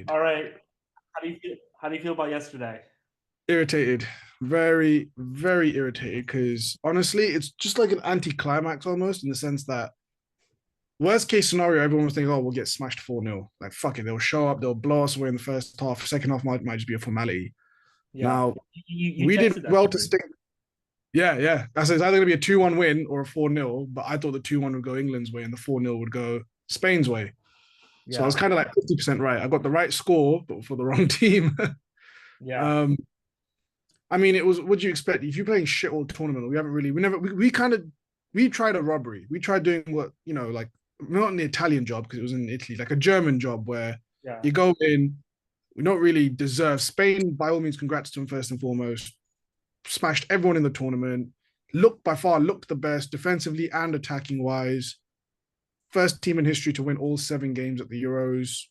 All right. How do you feel? How do you feel about yesterday? Irritated, very, very irritated because honestly, it's just like an anti-climax almost in the sense that worst case scenario, everyone was thinking, oh, we'll get smashed 4-0. Like, fuck it, they'll show up, they'll blow us away in the first half. Second half might just be a formality. Yeah, Now, you we did texted that well to to me. stick. Yeah, yeah. I said it's either going to be a 2-1 win or a 4-0, but I thought the 2-1 would go England's way and the 4-0 would go Spain's way. So I was Yeah, kind of like 50% right. I got the right score, but for the wrong team. yeah, um, I mean, it was what do you expect? If you're playing shit all tournament, we haven't really, we never, we kind of, we tried a robbery. We tried doing what, like not an Italian job because it was in Italy, like a German job where yeah, you go in, we don't really deserve Spain. By all means, congrats to them first and foremost. Smashed everyone in the tournament. Looked by far, looked the best defensively and attacking wise. First team in history to win all 7 games at the Euros.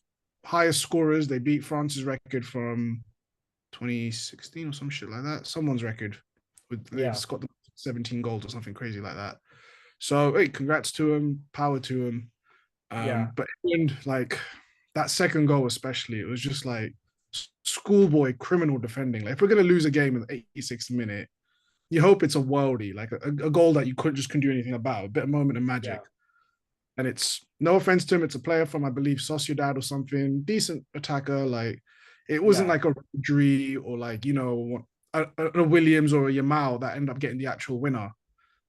Highest scorers. They beat France's record from 2016 or some shit like that. Someone's record. They've yeah, got 17 goals or something crazy like that. So, hey, congrats to him. Power to him. yeah, But England, like that second goal, especially, it was just like schoolboy criminal defending. Like, if we're going to lose a game in the 86th minute, you hope it's a worldie, like a goal that you couldn't do anything about, a bit of moment of yeah, magic. And it's no offense to him, it's a player from I believe Sociedad or something, decent attacker. Like it wasn't yeah. like a Rodri or like a Williams or a Yamal that end up getting the actual winner.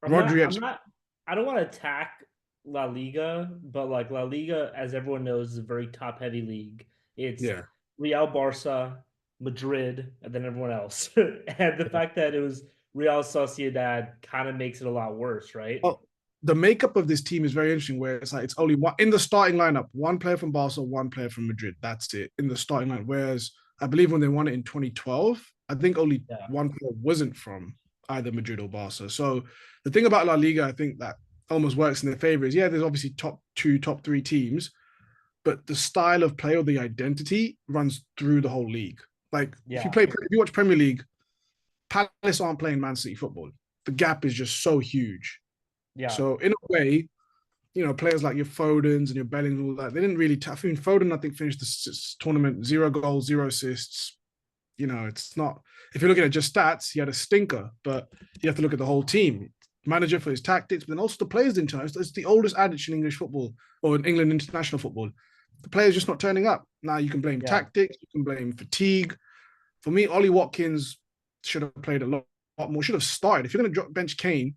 I'm not. Rodri, I'm not. I don't want to attack La Liga, but like La Liga, as everyone knows, is a very top-heavy league. It's yeah. Real, Barca, Madrid, and then everyone else. And the fact that it was Real Sociedad kind of makes it a lot worse, right? Well, the makeup of this team is very interesting. Where it's like it's only one in the starting lineup, one player from Barca, one player from Madrid. That's it in the starting line. Whereas I believe when they won it in 2012, I think only Yeah, one player wasn't from either Madrid or Barca. So the thing about La Liga, I think that almost works in their favor is there's obviously top two, top three teams, but the style of play or the identity runs through the whole league. Like yeah, if you watch Premier League, Palace aren't playing Man City football. The gap is just so huge. yeah, So in a way, players like your Fodens and your Bellings and all that, they didn't really. I think Foden, I think, finished the tournament 0 goals, 0 assists. It's not. If you're looking at just stats, he had a stinker, but you have to look at the whole team. Manager for his tactics, but then also the players didn't turn. It's the oldest adage in English football or in England international football. The players just not turning up. Now you can blame yeah. tactics, you can blame fatigue. For me, Ollie Watkins should have played a lot more. Should have started. If you're going to drop bench Kane,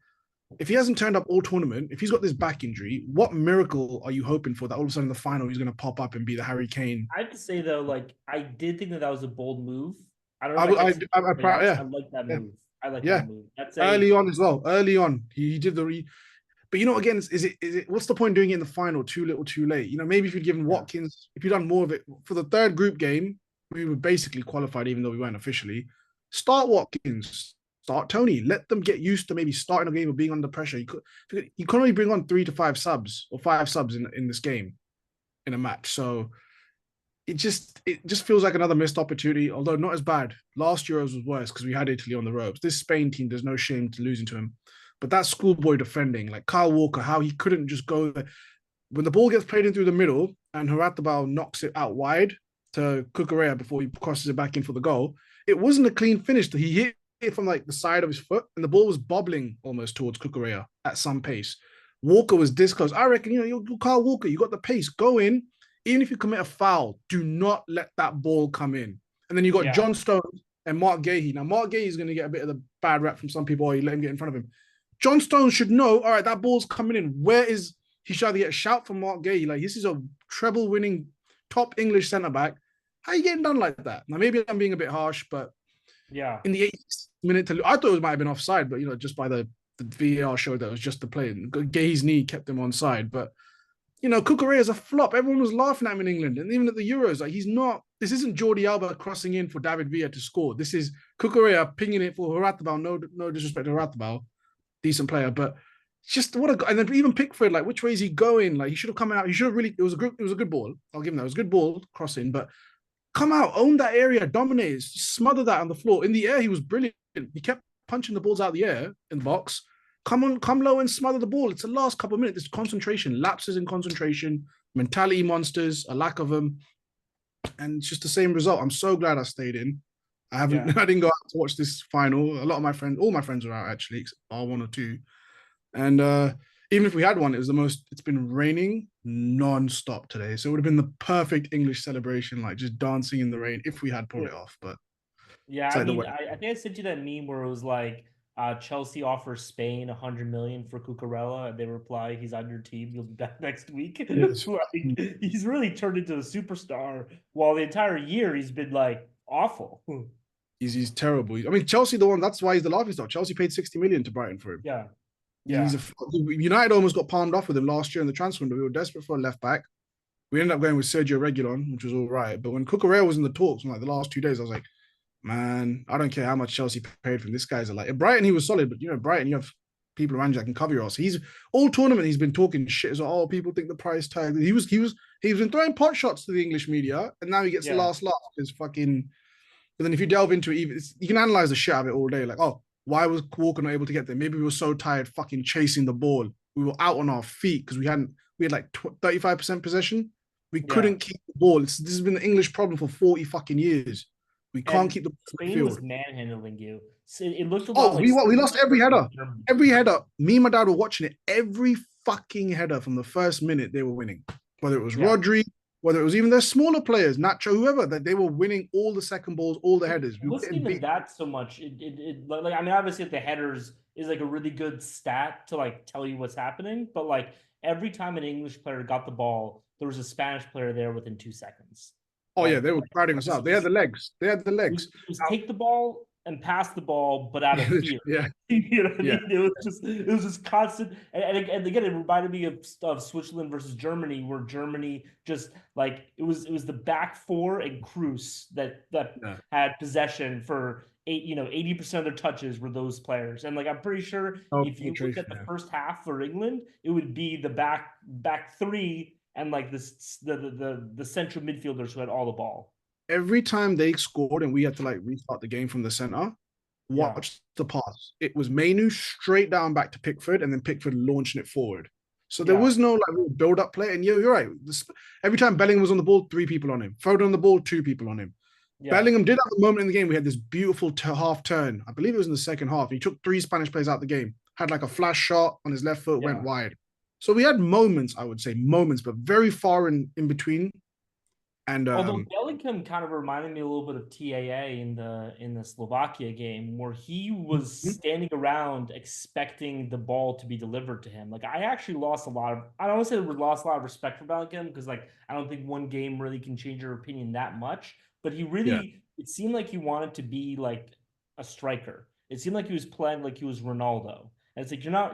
if he hasn't turned up all tournament, if he's got this back injury, what miracle are you hoping for that all of a sudden in the final he's going to pop up and be the Harry Kane? I have to say though, like I did think that that was a bold move. I don't know I if I would, texted somebody else. I yeah, like that yeah, move. I like yeah. that move. That's Early a on as well. Early on, he did but again, is it? What's the point doing it in the final? Too little, too late. Maybe if you'd given yeah, Watkins, if you'd done more of it for the third group game, we were basically qualified, even though we weren't officially. Start Watkins, start Tony. Let them get used to maybe starting a game or being under pressure. You can only bring on 3 to 5 subs or 5 subs in this game in a match. So it just feels like another missed opportunity, although not as bad. Last Euros was worse because we had Italy on the ropes. This Spain team, there's no shame to losing to him. But that schoolboy defending, like Kyle Walker, how he couldn't just go there. When the ball gets played in through the middle and Haratabal knocks it out wide to Cucurella before he crosses it back in for the goal, it wasn't a clean finish. He hit it from like the side of his foot and the ball was bobbling almost towards Cucurella at some pace. Walker was this close. I reckon, you're Kyle Walker, you got the pace. Go in, even if you commit a foul, do not let that ball come in. And then you got yeah, John Stones and Mark Gahey. Now, Mark Gahey is going to get a bit of the bad rap from some people, or you let him get in front of him. John Stones should know, all right, that ball's coming in. Where is he? Should either get a shout from Mark Gahey, like this is a treble winning top English centre back. How are you getting done like that? Now, maybe I'm being a bit harsh, but yeah, in the 80th minute, I thought it might have been offside, but just by the VAR showed that it was just the play. Gay's knee kept him onside, but Cucurella is a flop. Everyone was laughing at him in England, and even at the Euros, like he's not. This isn't Jordi Alba crossing in for David Villa to score. This is Cucurella pinging it for Haratabal. No disrespect to Haratabal, decent player, but just what a. And then even Pickford, like which way is he going? Like he should have come out. He should have really. It was a good ball. I'll give him that. It was a good ball crossing, but come out, own that area, dominate, smother that on the floor. In the air, he was brilliant. He kept punching the balls out of the air in the box. Come on, come low and smother the ball. It's the last couple of minutes. It's concentration, lapses in concentration, mentality monsters, a lack of them. and it's just the same result. I'm so glad I stayed in. I Yeah. haven't. I didn't go out to watch this final. A lot of my friends, all my friends were out actually, except bar one or two. And even if we had one, it was the most. It's been raining non-stop today, so it would have been the perfect English celebration, like just dancing in the rain if we had pulled it off. But Yeah, it's I like the mean, weather. I think I sent you that meme where it was like Chelsea offers Spain 100 million for Cucurella, and they reply, "He's on your team. You'll be back next week." Yes, Like he's really turned into a superstar. While the entire year he's been like awful. he's terrible. I mean, Chelsea, the one that's why he's the laughing stock. Chelsea paid 60 million to Brighton for him. Yeah, He's yeah, a United almost got palmed off with him last year in the transfer window. We were desperate for a left back. We ended up going with Sergio Reguilon, which was all right. But when Cucurella was in the talks, in like the last 2 days, I was like, man, I don't care how much Chelsea paid for him. This guy's like, at Brighton, he was solid, but Brighton, you have people around you that can cover your ass. He's all tournament, he's been talking shit. So, oh, people think the price tag. He's been throwing pot shots to the English media, and now he gets the yeah. last laugh because fucking. But then if you delve into it, even you can analyze the shit out of it all day. Like, oh, why was Walker not able to get there? Maybe we were so tired fucking chasing the ball. We were out on our feet because we had like 35% possession. We Yeah. couldn't keep the ball. This has been the English problem for 40 fucking years. We can't And keep the Spain was midfield. manhandling you. So it looked a lot Oh, like we Spain lost every header. Germany. Every header. Me and my dad were watching it. Every fucking header from the first minute they were winning. Whether it was Yeah. Rodri, whether it was even their smaller players, Nacho, whoever, that they were winning all the second balls, all the headers. It We were wasn't getting even beat. that so much. Like I mean, obviously the headers is like a really good stat to like tell you what's happening, but like every time an English player got the ball, there was a Spanish player there within 2 seconds. Oh yeah, they were crowding us It out. They had the legs. They had the legs. it was take the ball and pass the ball, but out of fear. Yeah, You know what I yeah. mean? It was just constant, and again, it reminded me of Switzerland versus Germany, where Germany just like it was the back four and Cruz that Yeah. had possession for 80% of their touches were those players, and like I'm pretty sure Oh, if you look penetration. at the Yeah. first half for England, it would be the back three and like this the central midfielders who had all the ball. Every time they scored and we had to like restart the game from the center, Yeah, watch the pass. It was Mainu straight down back to Pickford and then Pickford launching it forward. So there yeah, was no like build up play. And you're right. Every time Bellingham was on the ball, 3 people on him. Foden on the ball, 2 people on him. yeah, Bellingham did have a moment in the game. We had this beautiful half turn. I believe it was in the second half. He took 3 Spanish players out of the game. Had like a flash shot on his left foot, went yeah. wide. So we had moments, I would say moments, but very far in between. And Although Bellingham kind of reminded me a little bit of TAA in the Slovakia game, where he was standing around expecting the ball to be delivered to him. Like I actually lost a lot of I don't want to say we lost a lot of respect for Bellingham because like I don't think one game really can change your opinion that much. But he yeah, really it seemed like he wanted to be like a striker. It seemed like he was playing like he was Ronaldo. And it's like you're not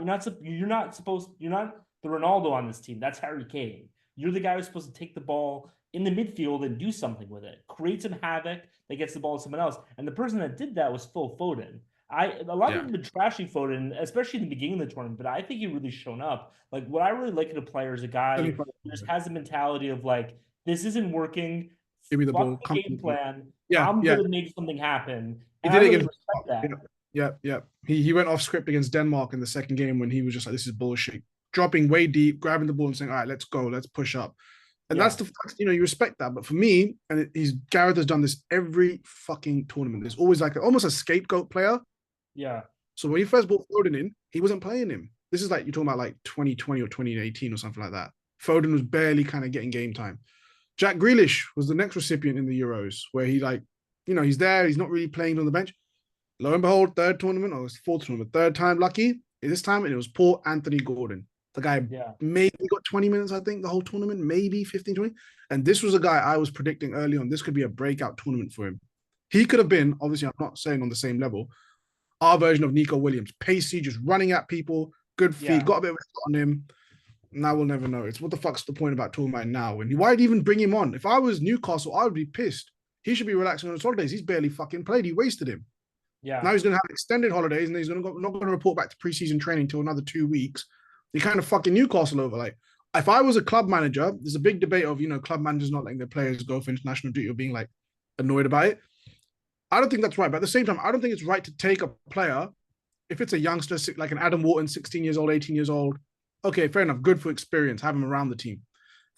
the Ronaldo on this team. That's Harry Kane. You're the guy who's supposed to take the ball in the midfield and do something with it, create some havoc that gets the ball to someone else. And the person that did that was Phil Foden. A lot of yeah. people have been trashing Foden, especially in the beginning of the tournament, but I think he really shown up. Like what I really like in a player is a guy who just has a mentality of like, this isn't working. Give me the Fuck ball. the Come. game plan. Yeah, I'm yeah. gonna make something happen. He And I did it really against respect Denmark. Yeah, that. yeah, yeah. He went off script against Denmark in the second game when he was just like, "This is bullshit." Dropping way deep, grabbing the ball and saying, "All right, let's go, let's push up." And that's Yeah. the you respect that. But for me, and he's Gareth has done this every fucking tournament. There's always like almost a scapegoat player. Yeah. So when he first brought Foden in, he wasn't playing him. This is like you're talking about like 2020 or 2018 or something like that. Foden was barely kind of getting game time. Jack Grealish was the next recipient in the Euros, where he like, he's there, he's not really playing on the bench. Lo and behold, third tournament or fourth tournament, third time lucky. This time it was poor Anthony Gordon. The guy Yeah. maybe got 20 minutes, I think, the whole tournament, maybe 15, 20. And this was a guy I was predicting early on. This could be a breakout tournament for him. He could have been, obviously, I'm not saying on the same level, our version of Nico Williams. Pacey, just running at people, good feet, Yeah. got a bit of a on him. Now we'll never know. It's what the fuck's the point about talking about now? And why'd even bring him on? If I was Newcastle, I would be pissed. He should be relaxing on his holidays. He's barely fucking played. He wasted him. Yeah. Now he's going to have extended holidays and he's not going to report back to preseason training until another 2 weeks. He kind of fucking Newcastle over. Like, if I was a club manager, there's a big debate of, club managers not letting their players go for international duty or being like annoyed about it. I don't think that's right. But at the same time, I don't think it's right to take a player, if it's a youngster like an Adam Wharton, 16 years old, 18 years old. Okay, fair enough. Good for experience. Have him around the team.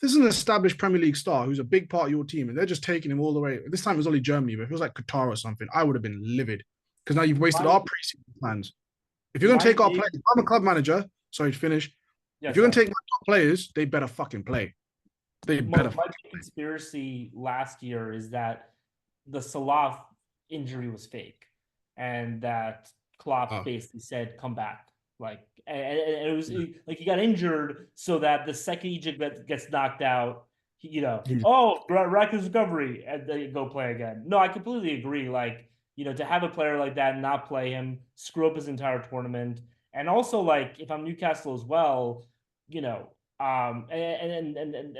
this is an established Premier League star who's a big part of your team, and they're just taking him all the way. This time it was only Germany, but if it was like Qatar or something, I would have been livid because now you've wasted My our preseason plans. If you're going to my take our big players, I'm a club manager. Sorry to finish. yeah, If you're going to sorry. take my top players, they better fucking play. They My, better. my big conspiracy last year is that the Salah injury was fake, and that Klopp Oh, basically said, "Come back." Like, and it was like he got injured so that the second Egypt gets knocked out, yeah. oh, miraculous recovery, and they go play again. No, I completely agree. Like, to have a player like that and not play him, screw up his entire tournament, and also like if I'm Newcastle as well, you know, and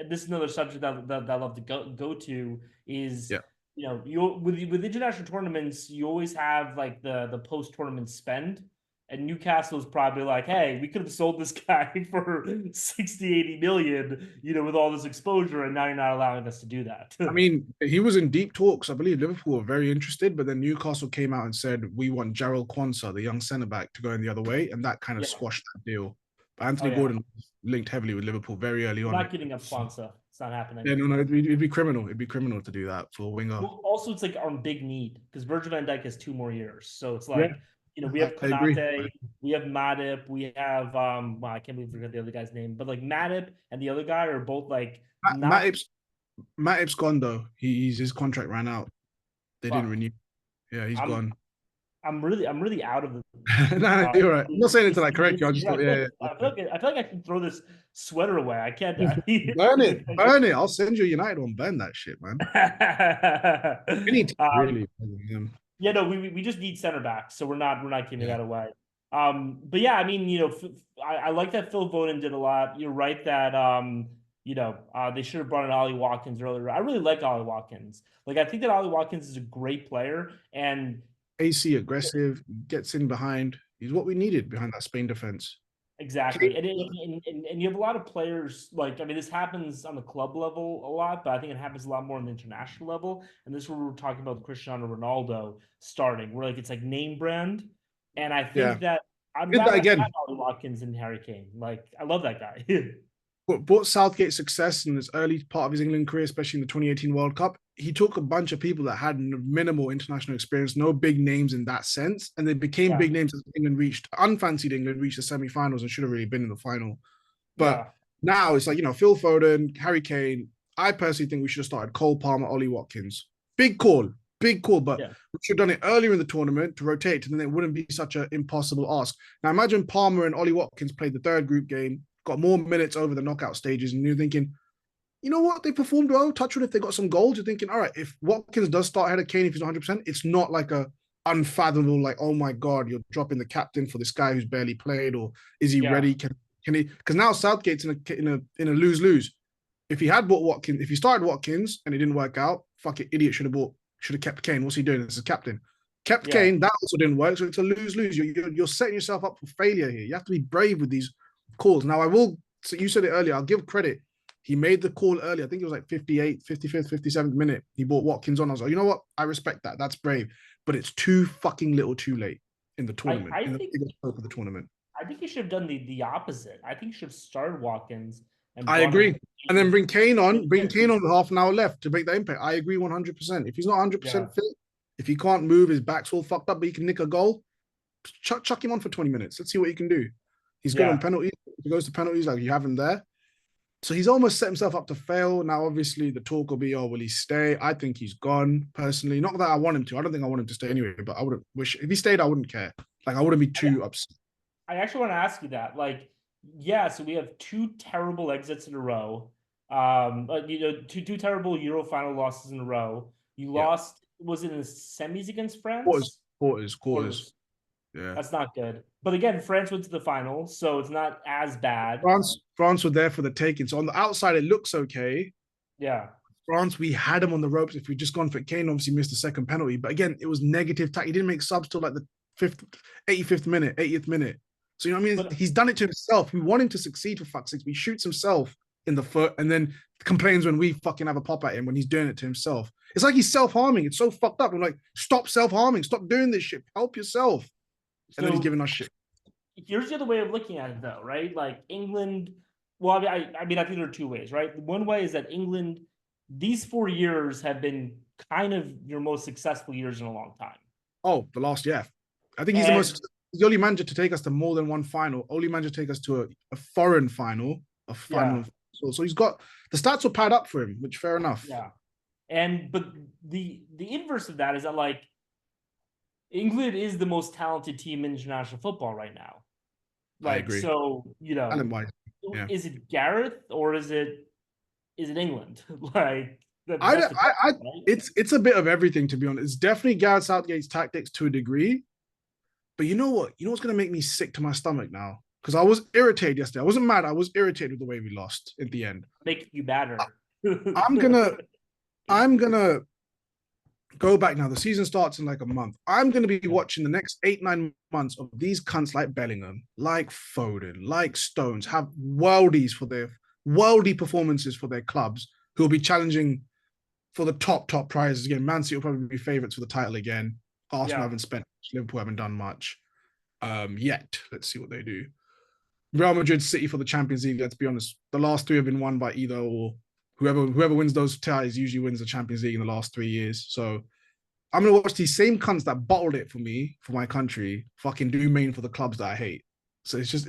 this is another subject that I love to go to is Yeah. you with international tournaments you always have like the post tournament spend, and Newcastle is probably like, hey, we could have sold this guy for 60-80 million, with all this exposure, and now you're not allowing us to do that. I mean, he was in deep talks. I believe Liverpool were very interested, but then Newcastle came out and said, we want Jarrell Quansah, the young centre back, to go in the other way. And that kind of Yeah. squashed that deal. But Oh Anthony yeah. Gordon linked heavily with Liverpool very early We're on. not giving up Kwanzaa. It's not happening. Yeah, no, it'd be criminal. It'd be criminal to do that for a winger. Well, also it's like on big need because Virgil van Dijk has 2 more years. So it's Yeah, like, we have I agree. Konate, we have Matip, we have well, I can't believe I forgot the other guy's name, but like Matip and the other guy are both like not Matip's gone though. His contract ran out. They didn't fuck. renew. Yeah, he's I'm gone. I'm really out of the No, uh, you're right. I'm not saying it to like correct you. I AC. just Yeah, thought, yeah, yeah. I feel like I can throw this sweater away. I can't. Burn it, burn it. I'll send you a United one. Burn that shit, man. Any team um, really. Yeah, no, we just need center backs, so we're not giving Yeah. that away. But yeah, I mean, I like that Phil Foden did a lot. You're right that they should have brought in Ollie Watkins earlier. I really like Ollie Watkins. Like, I think that Ollie Watkins is a great player, and AC aggressive, gets in behind. He's what we needed behind that Spain defense. exactly, and you have a lot of players. Like, I mean, this happens on the club level a lot, but I think it happens a lot more on the international level. And this is where we're talking about Cristiano Ronaldo starting, where like it's like name brand, and I Yeah, think that I'd did that rather again. have Ollie Watkins and Harry Kane. Like, I love that guy. Brought Southgate success in this early part of his England career, especially in the 2018 World Cup. He took a bunch of people that had minimal international experience, no big names in that sense, and they became Yeah, big names as England reached, unfancied England reached the semi-finals and should have really been in the final. But yeah, now it's like, Phil Foden, Harry Kane. I personally think we should have started Cole Palmer, Ollie Watkins. Big call, but yeah, we should have done it earlier in the tournament to rotate, and then it wouldn't be such an impossible ask. Now imagine Palmer and Ollie Watkins played the third group game, got more minutes over the knockout stages, and you're thinking, you know what, they performed well. Touch wood, if they got some goals, you're thinking, all right, if Watkins does start ahead of Kane, if he's 100%, it's not like a unfathomable, like, oh my god, you're dropping the captain for this guy who's barely played, or is he yeah, ready? Can he? Because now Southgate's in a lose lose. If he had bought Watkins, if he started Watkins and it didn't work out, fuck it, idiot should have kept Kane. What's he doing as a captain? Kept yeah. Kane, that also didn't work. So it's a lose lose. You're setting yourself up for failure here. You have to be brave with these calls. Now, I will, so you said it earlier, I'll give credit. He made the call early. I think it was like 58th, 55th, 57th minute. He brought Watkins on. I was like, you know what? I respect that. That's brave. But it's too fucking little too late in the I tournament, I in the think biggest hope of the tournament. I think you should have done the opposite. I think you should have started Watkins and I brought in agree. And then bring Kane. Kane on with half an hour left to make that impact. I agree 100%. If he's not Yeah, 100% fit, if he can't move, his back's all fucked up, but he can nick a goal, chuck him on for 20 minutes. Let's see what he can do. He's good on yeah. penalties. If he goes to penalties, like you have him there. So he's almost set himself up to fail. Now, obviously, the talk will be, oh, will he stay? I think he's gone, personally. Not that I want him to. I don't think I want him to stay anyway, but I wouldn't wish, if he stayed, I wouldn't care. Like, I wouldn't be too upset. I actually want to ask you that. Like, yeah, so we have two terrible exits in a row. Two terrible Euro final losses in a row. You Yeah. lost, was it in the semis against Quarters, France? quarters, quarters. Quarters. Yeah. That's not good. But again, France went to the final, so it's not as bad. France were there for the taking. So on the outside, it looks okay. Yeah. France, we had him on the ropes. If we'd just gone for Kane, obviously missed the second penalty. But again, it was negative tack. He didn't make subs till like the 85th minute, 80th minute. So you know what I mean? But He's done it to himself. We want him to succeed for fuck's sake. He shoots himself in the foot and then complains when we fucking have a pop at him when he's doing it to himself. It's like he's self-harming. It's so fucked up. I'm like, stop self-harming. Stop doing this shit. Help yourself. And then he's so giving us shit. here's the other way of looking at it, though, right? Like England well, I mean, I think there are two ways, right? One way is that England, these 4 years have been kind of your most successful years in a long time. Oh, the last year. I think And he's the only manager to take us to more than one final, only manager to take us to a foreign final, a yeah, final. So he's got the stats will pad up for him, which fair enough. yeah. And but the inverse of that is that like England is the most talented team in international football right now. I Like, agree. so, Talent wise, yeah. is it Gareth or is it England? Like I, that's the question, I, right? it's a bit of everything to be honest. It's definitely Gareth Southgate's tactics to a degree, but you know what? You know what's gonna make me sick to my stomach now? Because I was irritated yesterday. I wasn't mad. I was irritated with the way we lost at the end. Make you better. I'm gonna, I'm gonna go back now. The season starts in like a month. I'm going to be Yeah, watching the next 8, 9 months of these cunts like Bellingham, like Foden, like Stones have worldy performances for their clubs who will be challenging for the top prizes again. Man City will probably be favourites for the title again. Arsenal yeah. haven't spent. Liverpool haven't done much yet. Let's see what they do. Real Madrid, City for the Champions League. Let's be honest, the last three have been won by either or. Whoever wins those ties usually wins the Champions League in the last 3 years. So I'm gonna watch these same cunts that bottled it for me, for my country, fucking do main for the clubs that I hate. So it's just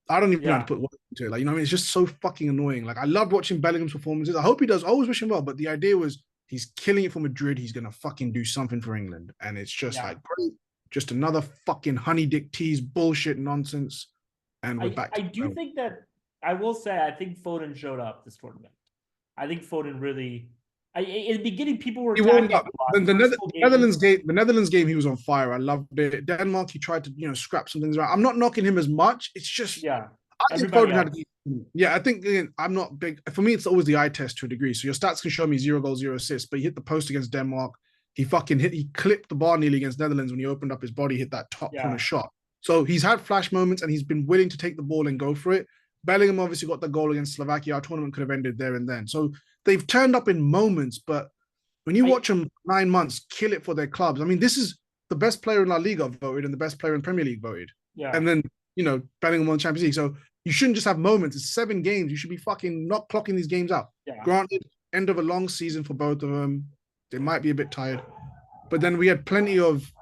I don't even know how to Yeah. put words into it. Like, you know what I mean? It's just so fucking annoying. Like, I loved watching Bellingham's performances. I hope he does. I always wish him well, but the idea was he's killing it for Madrid. He's gonna fucking do something for England. And it's just Yeah. like great, just another fucking honey dick tease bullshit nonsense. And we're back I to do think that I will say I think Foden showed up this tournament. I think Foden really. In the beginning, people were he warmed attacking him up. a lot. First couple Netherlands games, game, the Netherlands game, he was on fire. I loved it. Denmark, he tried to scrap some things around. I'm not knocking him as much. It's just yeah. I think Everybody Foden had. else, Yeah, I think again, I'm not big. For me, it's always the eye test to a degree. So your stats can show me 0 goals, 0 assists, but he hit the post against Denmark. He fucking hit. He clipped the bar nearly against Netherlands when he opened up his body, hit that top corner yeah, shot. So he's had flash moments and he's been willing to take the ball and go for it. Bellingham obviously got the goal against Slovakia. Our tournament could have ended there and then. So they've turned up in moments, but when you I watch them 9 months kill it for their clubs, I mean, this is the best player in La Liga voted and the best player in Premier League voted. yeah, And then, Bellingham won the Champions League. So you shouldn't just have moments. It's 7 games. You should be fucking not clocking these games out. yeah. Granted, end of a long season for both of them. They might be a bit tired. But then we had plenty of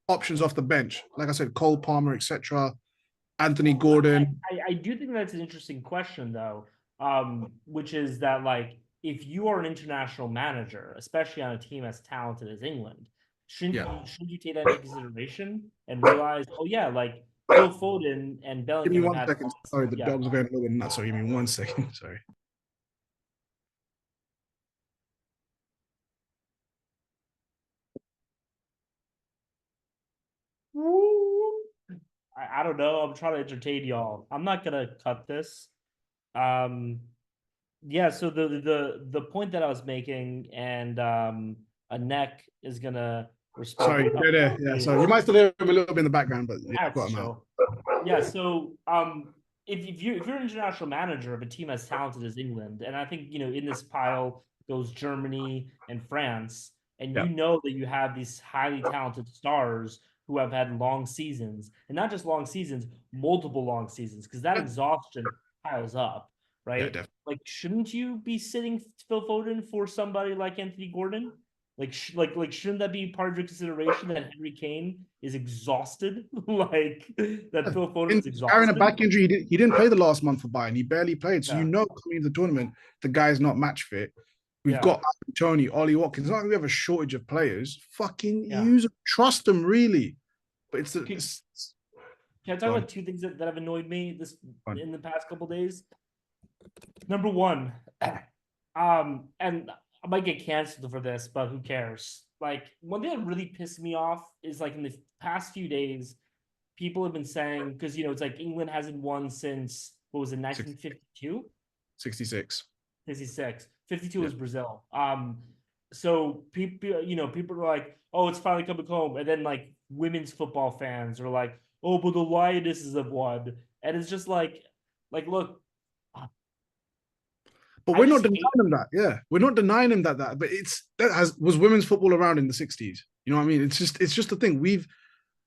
options off the bench. Like I said, Cole Palmer, etc. Anthony Gordon. I do think that's an interesting question though, which is that like if you are an international manager, especially on a team as talented as England, Yeah. shouldn't you take that into consideration and realize, oh yeah, like Phil Foden and Give me Bellingham have one had, second. Sorry, the yeah. dog's going a little bit nuts. So give me 1 second. Sorry. I don't know. I'm trying to entertain y'all. I'm not gonna cut this. Um, yeah. So the point that I was making, and a neck is gonna respond. Sorry. Yeah. Sorry. You might still hear him a little bit in the background, but yeah, I've That's got him out. chill. Yeah. So if you're an international manager of a team as talented as England, and I think in this pile goes Germany and France, and Yeah. that you have these highly talented stars who have had long seasons, and not just long seasons, multiple long seasons, because that Yeah. exhaustion piles up, Yeah. right? Definitely. Like, shouldn't you be sitting Phil Foden for somebody like Anthony Gordon? Like, shouldn't that be part of your consideration that Henry Kane is exhausted? Like that Phil In Foden's carrying a exhausted? back injury, he didn't play the last month for Bayern. He barely played. So Yeah, coming into the tournament, the guy's not match fit. We've yeah, got Tony, Ollie Watkins. It's not like we have a shortage of players. Fucking yeah. use them, trust them, really. But Can, it's can I talk gone. about two things that have annoyed me this Gone. in the past couple days? Number one, and I might get canceled for this, but who cares? Like, one thing that really pissed me off is like in the past few days, people have been saying, because it's like England hasn't won since what was it, 1952? 66. 56. 52 Yeah. is Brazil. So people are like, oh, it's finally coming home. And then like women's football fans are like, oh, but the Lionesses have won. And it's just like, look, But I we're not just denying hate, them that. Yeah. We're not denying them that. But was women's football around in the 60s. You know what I mean? It's just the thing.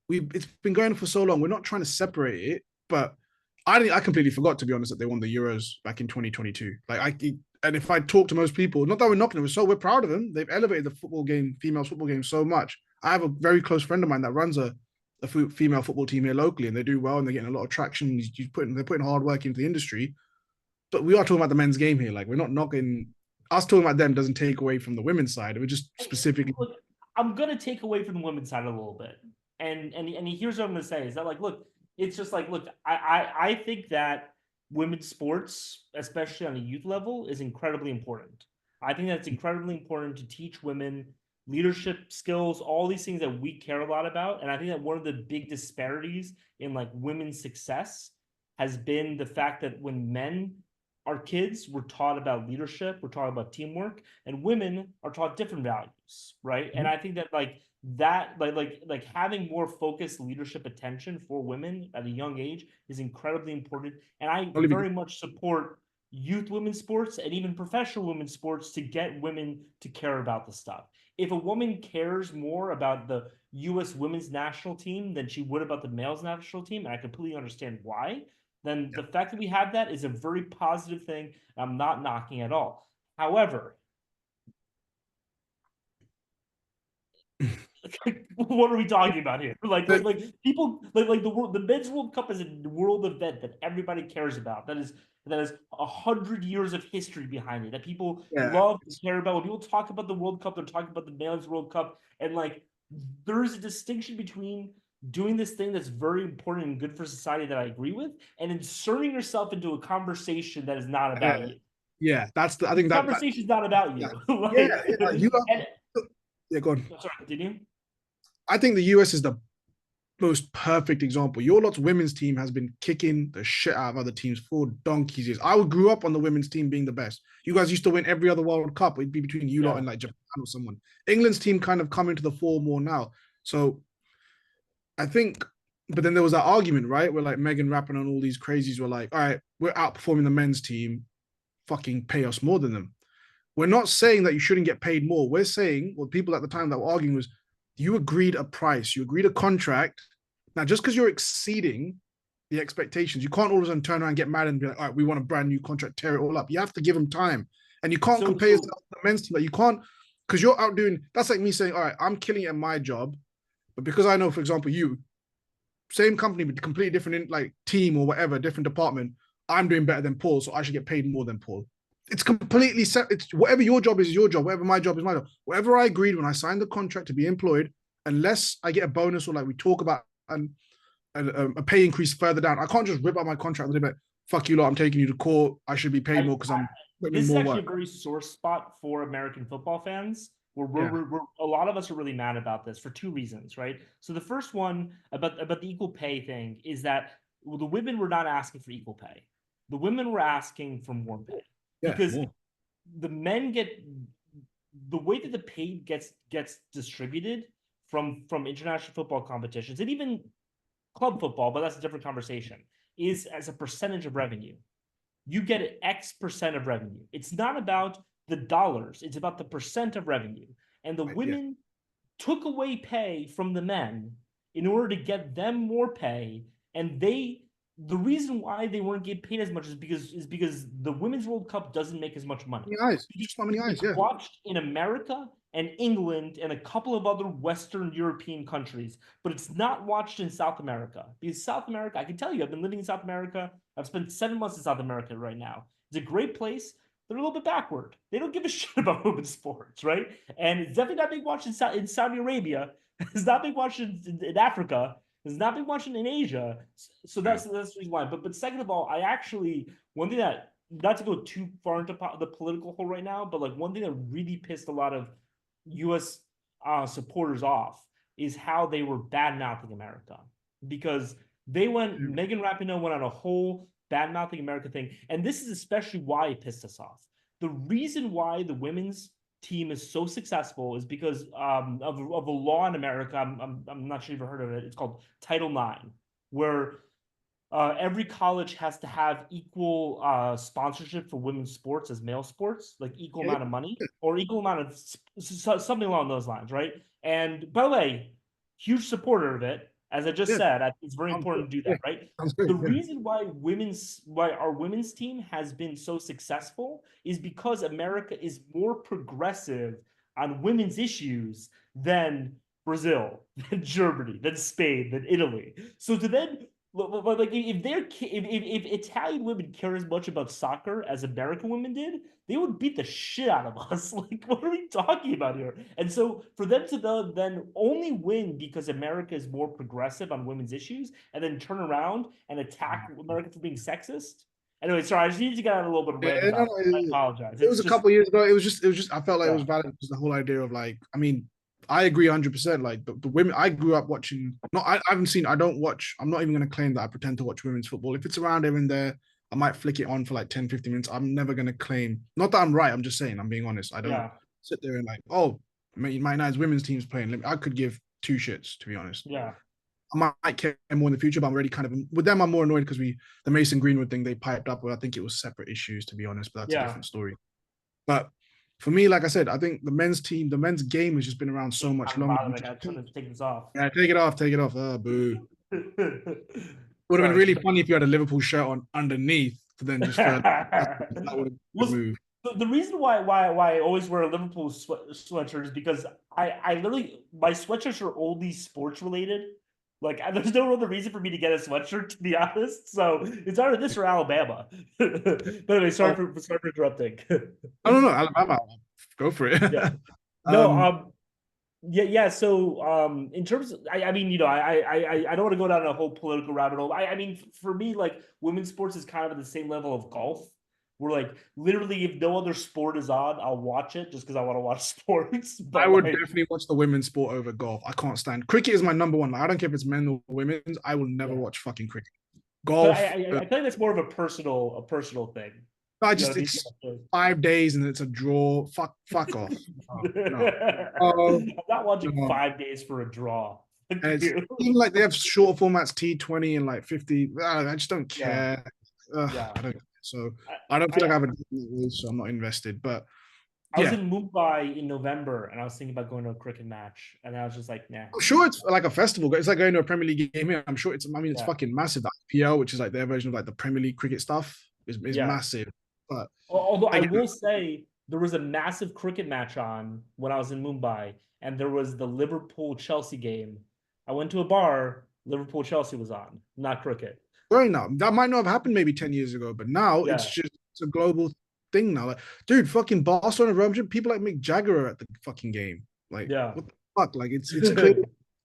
It's been going for so long. We're not trying to separate it, but I completely forgot, to be honest, that they won the Euros back in 2022. And if I talk to most people, not that we're knocking them, we're proud of them. They've elevated the football game, female football game, so much. I have a very close friend of mine that runs a female football team here locally, and they do well, and they're getting a lot of traction. They're putting hard work into the industry. But we are talking about the men's game here. Like, we're not knocking us. Talking about them doesn't take away from the women's side. We're just specifically. Look, I'm gonna take away from the women's side a little bit, and here's what I'm gonna say is that like, look, it's just like, look, I think that women's sports, especially on a youth level, is incredibly important. I think that's incredibly important to teach women leadership skills, all these things that we care a lot about. And I think that one of the big disparities in like women's success has been the fact that when men are kids, we're taught about leadership, we're taught about teamwork, and women are taught different values, right? And I think that like having more focused leadership attention for women at a young age is incredibly important. And I very much support youth women's sports and even professional women's sports to get women to care about the stuff. If a woman cares more about the US women's national team than she would about the male's national team, and I completely understand why, then the fact that we have that is a very positive thing. I'm not knocking at all. However, what are we talking about here? Like people like the men's World Cup is a world event that everybody cares about. That is 100 years of history behind it that people Yeah, love and care about. When people talk about the World Cup, they're talking about the men's World Cup, and like there's a distinction between doing this thing that's very important and good for society that I agree with, and inserting yourself into a conversation that is not about you. yeah. I This think conversation is not about yeah, you. yeah, Like, yeah. You and are, yeah. Go on. sorry, continue. I think the US is the most perfect example. Your lot's women's team has been kicking the shit out of other teams for donkey's years. I grew up on the women's team being the best. You guys used to win every other World Cup. It'd be between you lot Yeah. and like Japan or someone. England's team kind of come into the fore more now. So I think, but then there was that argument, right? Where like Megan Rapinoe and all these crazies were like, all right, we're outperforming the men's team. Fucking pay us more than them. We're not saying that you shouldn't get paid more. We're saying, well, people at the time that were arguing was, you agreed a price, you agreed a contract. Now, just because you're exceeding the expectations, you can't all of a sudden turn around and get mad and be like, all right, we want a brand new contract, tear it all up. You have to give them time. And you can't So compare so yourself to the men's team. Like, you can't, because you're outdoing, that's like me saying, all right, I'm killing it in my job. But because I know, for example, you, same company, but completely different like team or whatever, different department, I'm doing better than Paul, so I should get paid more than Paul. It's completely set. It's whatever your job is your job. Whatever my job is my job. Whatever I agreed when I signed the contract to be employed, unless I get a bonus or like we talk about a pay increase further down, I can't just rip out my contract and be like, "Fuck you lot, I'm taking you to court. I should be paid I, more because I'm putting in this is more actually work." a very sore spot for American football fans. Where Yeah, a lot of us are really mad about this for two reasons, right? So the first one about the equal pay thing is that the women were not asking for equal pay. The women were asking for more pay yeah, because more. the men get the way that the pay gets distributed from international football competitions and even club football, but that's a different conversation, is as a percentage of revenue. You get X percent of revenue. It's not about the dollars, it's about the percent of revenue. And the Yeah, women took away pay from the men in order to get them more pay. And the reason why they weren't getting paid as much is because the Women's World Cup doesn't make as much money. many eyes. Just how many eyes? It's Yeah, watched in America and England and a couple of other Western European countries, but it's not watched in South America. Because South America, I can tell you, I've been living in South America. I've spent 7 months in South America right now. It's a great place. They're a little bit backward. They don't give a shit about women's sports, right? And it's definitely not being watched in Saudi Arabia. It's not being watched in Africa. It's not being watched in Asia. So yeah. that's the reason why. But second of all, I actually one thing that not to go too far into the political hole right now, but like one thing that really pissed a lot of U.S. Supporters off is how they were bad mouthing America because Megan Rapinoe went on a whole bad mouthing America thing, and this is especially why it pissed us off. The reason why the women's team is so successful is because of a law in America. I'm not sure if you've heard of it. It's called Title IX, where every college has to have equal sponsorship for women's sports as male sports, like equal Yeah. amount of money or equal amount of something along those lines, right? And by the way, huge supporter of it. As I just Yeah, said, I think it's very sounds good. important to do Yeah, that, right? sounds The good. Yeah. reason why our women's team has been so successful is because America is more progressive on women's issues than Brazil, than Germany, than Spain, than Italy. So to then like if they're if Italian women care as much about soccer as American women did, they would beat the shit out of us. Like, what are we talking about here? And so for them to then only win because America is more progressive on women's issues, and then turn around and attack America for being sexist. Anyway, sorry, I just need to get out a little bit rant Yeah, no, about no, it. I apologize. it was It's a just couple of years ago. It was just. I felt like it yeah, was valid because the whole idea of like, I mean, I agree 100%. Like the women, I grew up watching. No, I haven't seen. I don't watch. I'm not even going to claim that I pretend to watch women's football. If it's around here and there, I might flick it on for like 10, 15 minutes. I'm never going to claim. Not that I'm right. I'm just saying. I'm being honest. I don't yeah, sit there and like, oh, my United's women's team's playing. I could give two shits to be honest. yeah, I might care more in the future, but I'm already kind of with them. I'm more annoyed because the Mason Greenwood thing they piped up with. I think it was separate issues to be honest, but that's a yeah. different story. But for me, like I said, I think the men's team, the men's game has just been around so much I'm longer. bothered. I got to take this off. Yeah, take it off, take it off. Oh, boo. Would have been Sorry. really funny if you had a Liverpool shirt on underneath to then just further. That would have been a good Was move. the reason why I always wear a Liverpool sweatshirt is because I literally my sweatshirts are only sports related. Like there's no other reason for me to get a sweatshirt, to be honest. So it's either this or Alabama. But anyway, Oh, sorry for interrupting. I don't know, Alabama. Go for it. Yeah. No, um, yeah. So, in terms of, I mean, I don't want to go down a whole political rabbit hole. I mean, for me, like women's sports is kind of at the same level of golf. Where like literally, if no other sport is on, I'll watch it just because I want to watch sports. I But would like, definitely watch the women's sport over golf. I can't stand cricket is my number one. I don't care if it's men or women's. I will never yeah. watch fucking cricket. But Golf, I feel like that's more of a personal thing. I You know just what I it's mean? 5 days and it's a draw. Fuck off. Oh, no. Oh, I'm not watching no. 5 days for a draw. And Thank it's you. even like they have short formats T20 and like 50. I just don't Yeah, care. yeah. I don't. So I don't I, feel like I I have a so I'm not invested. But I was yeah, in Mumbai in November, and I was thinking about going to a cricket match, and I was just like, nah. I'm sure it's like a festival. It's like going to a Premier League game here. I'm sure it's. I mean, it's Yeah, fucking massive. That IPL, which is like their version of like the Premier League cricket stuff, is yeah. massive. But Although I again, will say there was a massive cricket match on when I was in Mumbai, and there was the Liverpool Chelsea game. I went to a bar, Liverpool Chelsea was on, not cricket. growing up, that might not have happened maybe 10 years ago, but now Yeah, it's a global thing now. Like, dude, fucking Barcelona, Real Madrid, people like Mick Jagger are at the fucking game. Like, yeah. what the fuck? Like, it's clear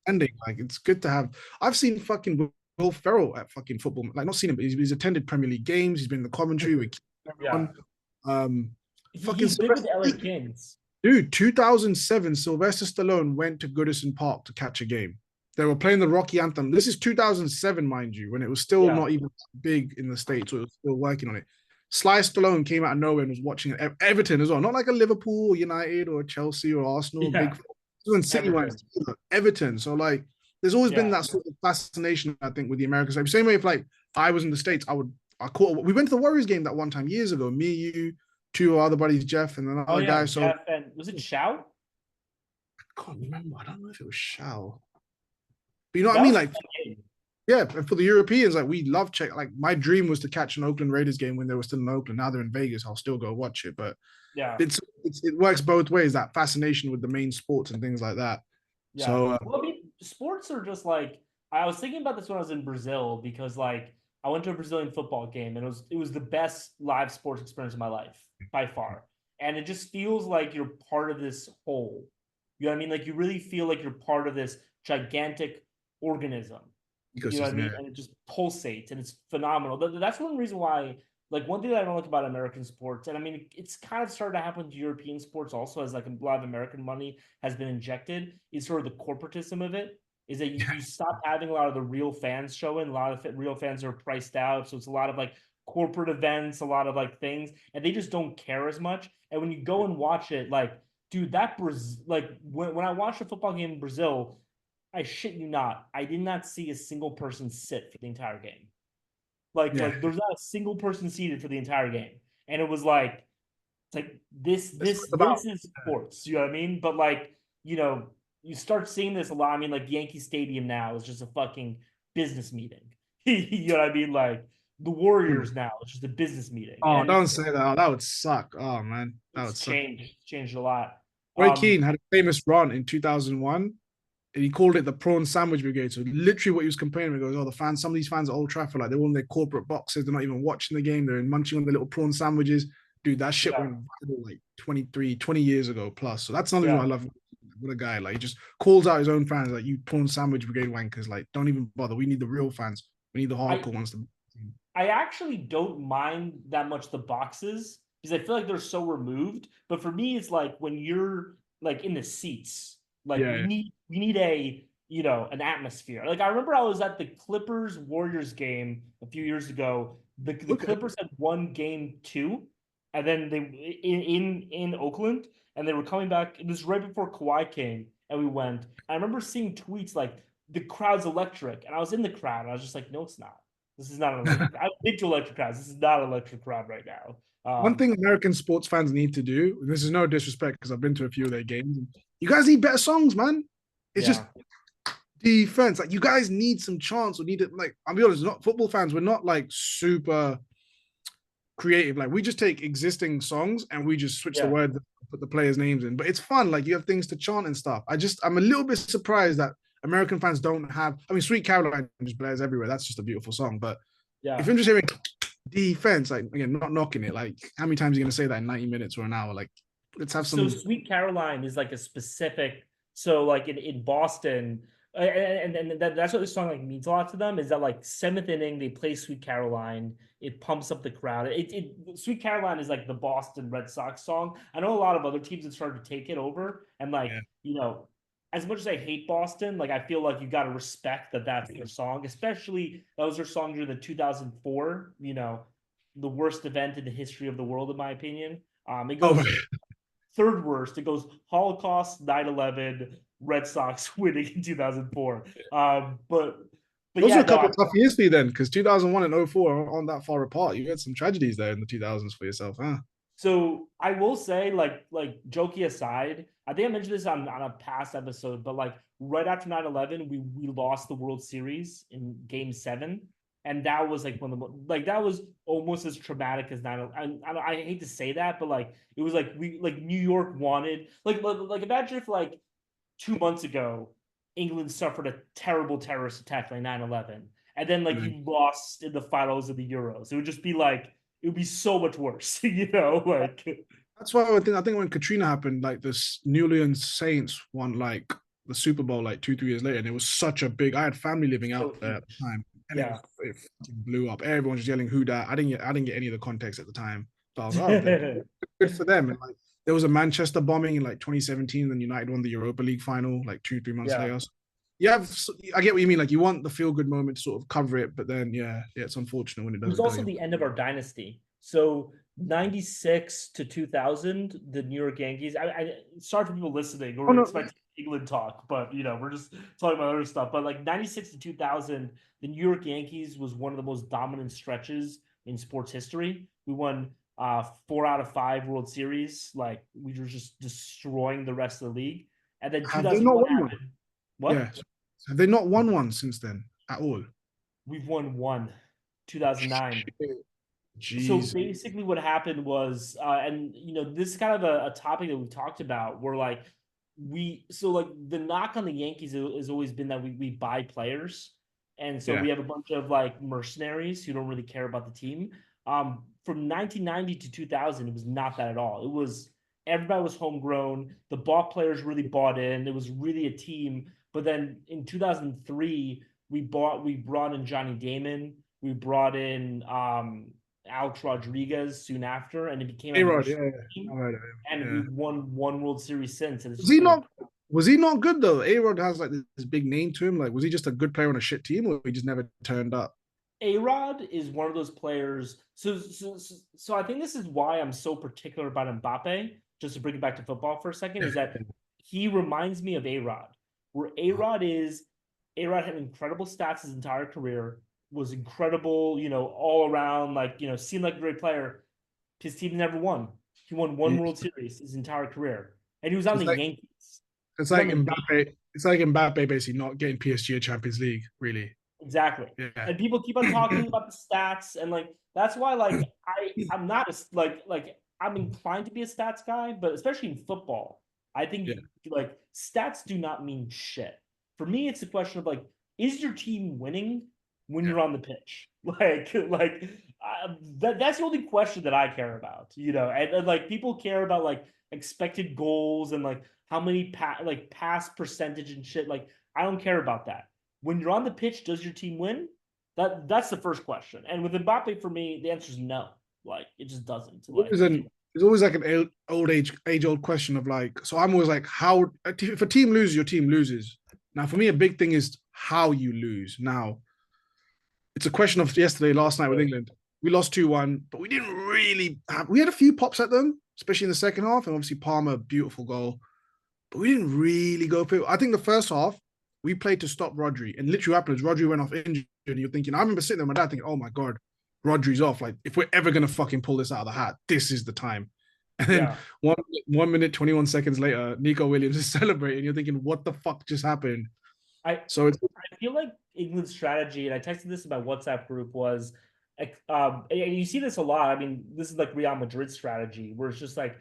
ending. Like, it's good to have. I've seen fucking Will Ferrell at fucking football. Like, not seen him, but he's attended Premier League games. He's been in the commentary with Yeah. everyone. Um, fucking He's big with Sylvester, the LA Kings. dude, 2007, Sylvester Stallone went to Goodison Park to catch a game. They were playing the Rocky anthem. This is 2007, mind you, when it was still Yeah, not even big in the States, so it was still working on it. Sly Stallone came out of nowhere and was watching it. Everton as well, not like a Liverpool, or United, or Chelsea, or Arsenal, yeah. big. When City went Everton. Everton, so like, there's always been Yeah, that sort of fascination, I think, with the Americans. Like, same way if like I was in the States, I caught. We went to the Warriors game that one time years ago. Me, you, two other buddies, Jeff, and oh another yeah, guy. So Jeff and was it Shout? I can't remember. I don't know if it was Shao. But you know what I That mean? was a Like, fun game. yeah, for the Europeans, like we love check. Like my dream was to catch an Oakland Raiders game when they were still in Oakland. Now they're in Vegas. I'll still go watch it. But Yeah, it works both ways. That fascination with the main sports and things like that. yeah. So Well, I mean, sports are just like I was thinking about this when I was in Brazil because like I went to a Brazilian football game and it was the best live sports experience of my life by far. And it just feels like you're part of this whole. You know what I mean? Like you really feel like you're part of this gigantic organism. You know what I ecosystem, mean? yeah. And it just pulsates and it's phenomenal. That's one reason why, like, one thing that I don't like about American sports, and I mean, it's kind of started to happen to European sports also, as like a lot of American money has been injected, is sort of the corporatism of it. Is that you stop having a lot of the real fans showing, a lot of real fans are priced out. So it's a lot of like corporate events, a lot of like things, and they just don't care as much. And when you go and watch it, like, dude, that Brazil, like when I watched a football game in Brazil, I shit you not. I did not see a single person sit for the entire game. Yeah. There's not a single person seated for the entire game. And it was like it's like this That's this what it's about. this is sports, you know what I mean? But like, you know, you start seeing this a lot. I mean, like Yankee Stadium now is just a fucking business meeting. You know what I mean? Like the Warriors now, it's just a business meeting, Oh, and don't say that. Oh, that would suck. Oh man, that would suck. it's changed a lot. Roy Um, Keane had a famous run in 2001, and he called it the prawn sandwich brigade. So literally, what he was complaining, he goes, "Oh, the fans. Some of these fans at Old Trafford, like they're all in their corporate boxes. They're not even watching the game. They're munching on the little prawn sandwiches." Dude, that shit yeah, went viral like 20 years ago plus. So that's another reason why yeah. I love. What a guy! Like he just calls out his own fans, like you prawn sandwich brigade wankers. Like don't even bother. We need the real fans. We need the I hardcore ones. To... I actually don't mind that much the boxes because I feel like they're so removed. But for me, it's like when you're like in the seats, like Yeah, we need a an atmosphere. Like I remember I was at the Clippers Warriors game a few years ago. The okay. Clippers had won game two, and then they in Oakland, and they were coming back. It was right before Kawhi came, and we went. I remember seeing tweets like the crowd's electric, and I was in the crowd, and I was just like, no, it's not. This is not an electric crowd. I've been to electric crowds. This is not an electric crowd right now. One thing American sports fans need to do, this is no disrespect because I've been to a few of their games. You guys need better songs, man. It's just Yeah. defense. Like you guys need some chance or need it. Like I'll be honest, not football fans. We're not like super creative. Like we just take existing songs and we just switch the Yeah. words, put the players' names in. But it's fun. Like you have things to chant and stuff. I'm a little bit surprised that American fans don't have. I mean, Sweet Caroline just blares everywhere. That's just a beautiful song. But if Yeah. I'm just hearing defense, like again, not knocking it. Like how many times are you gonna say that in 90 minutes or an hour? Like let's have So some. Sweet Caroline is like a specific. So like in Boston, and that's what this song like means a lot to them. Is that like seventh inning they play Sweet Caroline. It pumps up the crowd. Sweet Caroline is like the Boston Red Sox song. I know a lot of other teams have started to take it over, and like Yeah. as much as I hate Boston, like I feel like you got to respect that that's their song, especially that was their song during the 2004, the worst event in the history of the world, in my opinion. It Oh, goes third worst. It goes Holocaust, 9/11, Red Sox winning in 2004. But those are yeah, a no. couple of tough years for you then, because 2001 and '04 aren't that far apart. You had some tragedies there in the 2000s for yourself, huh? So I will say, like jokey aside, I think I mentioned this on a past episode, but like right after 9/11, we lost the World Series in Game 7. And that was like one of the like that was almost as traumatic as 9. I hate to say that, but like it was like we like New York wanted like imagine if like 2 months ago England suffered a terrible terrorist attack like 9/11, and then like Yeah. you lost in the finals of the Euros. It would just be like it would be so much worse, like That's why I think when Katrina happened, like this New Orleans Saints won like the Super Bowl like 2, 3 years later, and it was such a big. I had family living so out there at the huge. time, and Yeah. it blew up. Everyone was yelling "Who dat?" I didn't get any of the context at the time, but I was like, oh, they're good for them. And like there was a Manchester bombing in like 2017, and United won the Europa League final like 2, 3 months Yeah. later. So I get what you mean. Like you want the feel good moment to sort of cover it, but then yeah, it's unfortunate when it It was doesn't go also your. the end of our dynasty. So 96 to 2000, the New York Yankees. Sorry for people listening Oh or no, expecting England talk, but we're just talking about other stuff. But like 96 to 2000, the New York Yankees was one of the most dominant stretches in sports history. We won 4 out of 5 World Series. Like we were just destroying the rest of the league. And then have they not 2001 won one? happened. Yeah, What? have they not won one since then at all? We've won one, 2009. So Jeez. basically what happened was and this is kind of a topic that we've talked about where like like the knock on the Yankees has always been that we buy players, and so Yeah. we have a bunch of like mercenaries who don't really care about the team. From 1990 to 2000 it was not that at all. It was everybody was homegrown, the ball players really bought in, it was really a team. But then in 2003 we brought in Johnny Damon, we brought in Alex Rodriguez soon after, and it became a A-Rod, mercenary yeah, yeah. team. I heard of him. And Yeah. we've won one World Series since, and it's Was just he been a not was he not good though? A-Rod has like this big name to him. Like, was he just a good player on a shit team or he just never turned up? A-Rod is one of those players. So I think this is why I'm so particular about Mbappe. Just to bring it back to football for a second, is that he reminds me of A-Rod, where A-Rod had incredible stats his entire career, was incredible, all around, like seemed like a great player. His team never won. He won one Yeah. World Series his entire career, and he was on It's the like Yankees. It's for like them to make. Mbappe. It's like Mbappe basically not getting PSG a Champions League. Really. Exactly. Yeah. And people keep on talking about the stats, and like that's why like I'm not a like I'm inclined to be a stats guy, but especially in football, I think Yeah. like stats do not mean shit. For me, it's a question of like, is your team winning when Yeah. you're on the pitch? That's the only question that I care about, and like people care about like expected goals and like how many pass percentage and shit. Like I don't care about that. When you're on the pitch, does your team win? That's the first question. And with Mbappe, for me, the answer is no. Like it just doesn't. Like There's always like an age old question of like. So I'm always like, how if a team loses, your team loses. Now, for me, a big thing is how you lose. Now, it's a question of last night with England. We lost 2-1, but we didn't really have. We had a few pops at them, especially in the second half, and obviously Palmer, beautiful goal. But we didn't really go for it. I think the first half, we played to stop Rodri. And literally happened is Rodri went off injured. And you're thinking, I remember sitting there with my dad thinking, oh my God, Rodri's off. Like, if we're ever going to fucking pull this out of the hat, this is the time. And then yeah, 1 minute, 21 seconds later, Nico Williams is celebrating. You're thinking, what the fuck just happened? I So it's I feel like England's strategy, and I texted this in my WhatsApp group, was and you see this a lot. I mean, this is like Real Madrid's strategy, where it's just like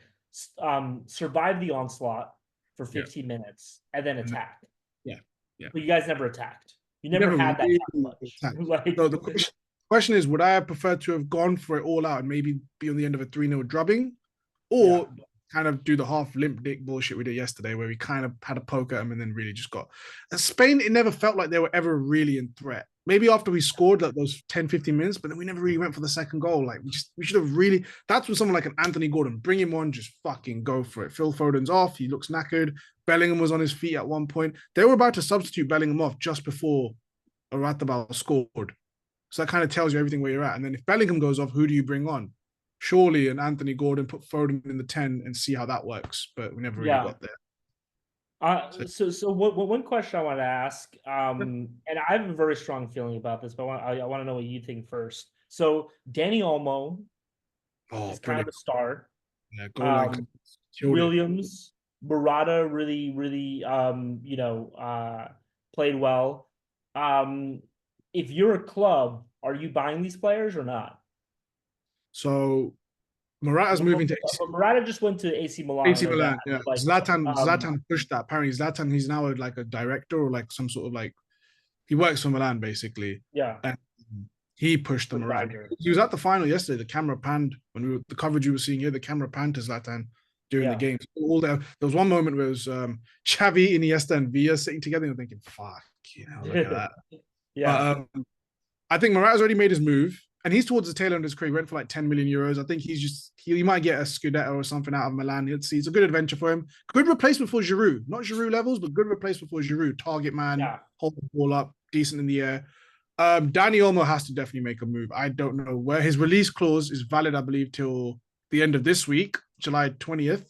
survive the onslaught for yeah, 15 minutes and then and attack. yeah, yeah. But you guys never attacked. You We never never had that really touch. attacked. Like So the question is, would I have preferred to have gone for it all out and maybe be on the end of a 3-0 drubbing, yeah, or kind of do the half limp dick bullshit we did yesterday, where we kind of had a poke at them and then really just got. And Spain, it never felt like they were ever really in threat. Maybe after we scored like those 10, 15 minutes, but then we never really went for the second goal. Like we should have really. That's when someone like an Anthony Gordon, bring him on, just fucking go for it. Phil Foden's off. He looks knackered. Bellingham was on his feet at one point. They were about to substitute Bellingham off just before Oyarzabal scored. So that kind of tells you everything where you're at. And then if Bellingham goes off, who do you bring on? Surely an Anthony Gordon put Foden in the 10 and see how that works. But we never really yeah. got there. So one question I want to ask, and I have a very strong feeling about this, but I want to know what you think first. So Danny Olmo Oh, is kind of brilliant. the star. Yeah, goal line Um, killed it. Williams, Murata really played well. Um, if you're a club, are you buying these players or not? So Morata's moving to But Murata just went to AC Milan. I AC know that, Milan. Yeah. but like, Zlatan pushed that. Apparently Zlatan, he's now like a director or like some sort of like he works for Milan basically. yeah, And he pushed the Morata. advisor. He was at the final yesterday. The camera panned when the coverage we were seeing here. The camera panned to Zlatan during the Yeah, game. There was one moment where it was Xavi, Iniesta, and Villa sitting together. And you're thinking, "Fuck, look at that." yeah, But I think Morata's already made his move, and he's towards the tail end of his career. He went for like 10 million euros. I think he might get a Scudetto or something out of Milan. Let's see. It's a good adventure for him. Good replacement for Giroud. Not Giroud levels, but good replacement for Giroud. Target man, yeah, hold the ball up, decent in the air. Danny Olmo has to definitely make a move. I don't know where his release clause is valid, I believe, till the end of this week, July 20th,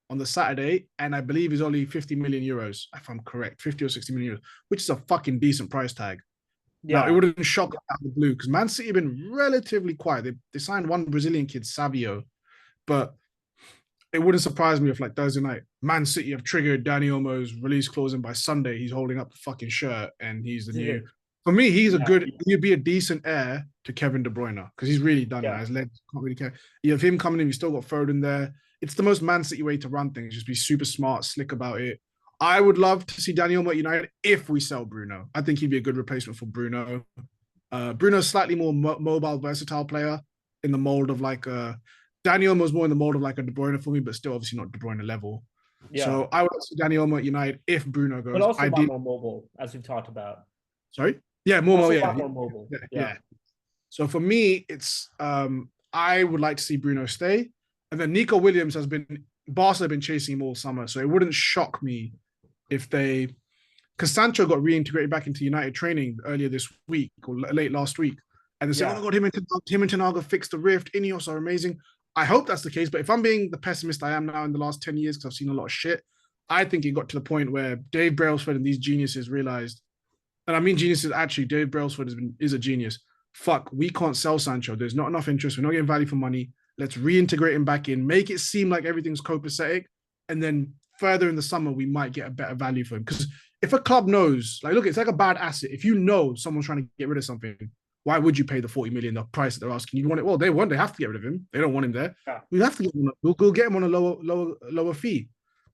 on the Saturday. And I believe he's only 50 million euros, if I'm correct, 50 or 60 million euros, which is a fucking decent price tag. Now, it yeah, wouldn't shock out of the blue because Man City have been relatively quiet. They signed one Brazilian kid, Savio, but it wouldn't surprise me if, like, Thursday night, Man City have triggered Danny Olmo's release clause, and by Sunday, he's holding up the fucking shirt and he's the new. For me, yeah, he'd be a decent heir to Kevin De Bruyne because he's really done that. yeah, His legs can't really care. You have him coming in, you still got Foden there. It's the most Man City way to run things. Just be super smart, slick about it. I would love to see Daniel Olmo at United if we sell Bruno. I think he'd be a good replacement for Bruno. Bruno's slightly more mobile, versatile player in the mold of like Daniel Olmo's more in the mold of like a De Bruyne for me, but still obviously not De Bruyne level. yeah. So I would see Daniel Olmo at United if Bruno But goes. also I a lot did. more mobile, as we've talked about. Sorry. Yeah, more. Also a Yeah, lot more mobile. yeah, Yeah, yeah. So for me, it's I would like to see Bruno stay, and then Nico Williams has been Barca have been chasing him all summer, so it wouldn't shock me if they because Sancho got reintegrated back into United training earlier this week or late last week, and they said, "Oh yeah, my god, him and Tenaga fixed the rift. Ineos are amazing." I hope that's the case, but if I'm being the pessimist I am now in the last 10 years because I've seen a lot of shit, I think it got to the point where Dave Brailsford and these geniuses realized, and I mean geniuses actually, Dave Brailsford is a genius. Fuck, we can't sell Sancho. There's not enough interest. We're not getting value for money. Let's reintegrate him back in, make it seem like everything's copacetic, and then further in the summer we might get a better value for him. Because if a club knows, like, look, it's like a bad asset. If you know someone's trying to get rid of something, why would you pay the 40 million, the price that they're asking? You want it? Well, they have to get rid of him. They don't want him there. Yeah. We have to get him. We'll get him on a lower fee.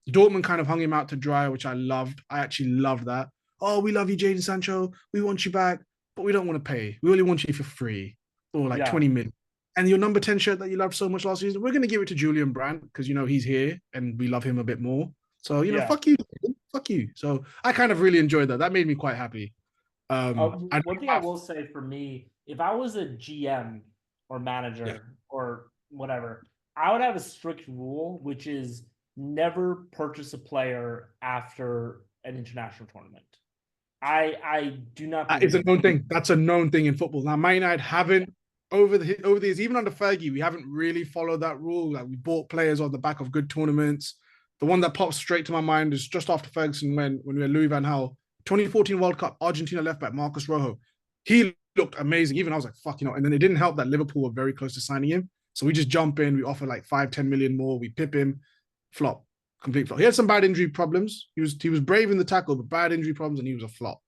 Dortmund kind of hung him out to dry, which I loved. I actually loved that. Oh, we love you, Jadon Sancho. We want you back, but we don't want to pay. We only want you for free or like 20 million. And your number 10 shirt that you loved so much last season, we're going to give it to Julian Brandt because, he's here and we love him a bit more. So, fuck you. Fuck you. So I kind of really enjoyed that. That made me quite happy. One thing I will say for me, if I was a GM or manager or whatever, I would have a strict rule, which is never purchase a player after an international tournament. I do not. It's a known thing. That's a known thing in football. Now, Man United haven't over the years, even under Fergie, we haven't really followed that rule. Like, we bought players on the back of good tournaments. The one that pops straight to my mind is just after Ferguson when we had Louis van Gaal, 2014 World Cup, Argentina left back Marcus Rojo. He looked amazing. Even I was like, fuck, And then it didn't help that Liverpool were very close to signing him. So we just jump in, we offer like 5-10 million more, we pip him, flop, complete flop. He had some bad injury problems. He was brave in the tackle, but bad injury problems, and he was a flop.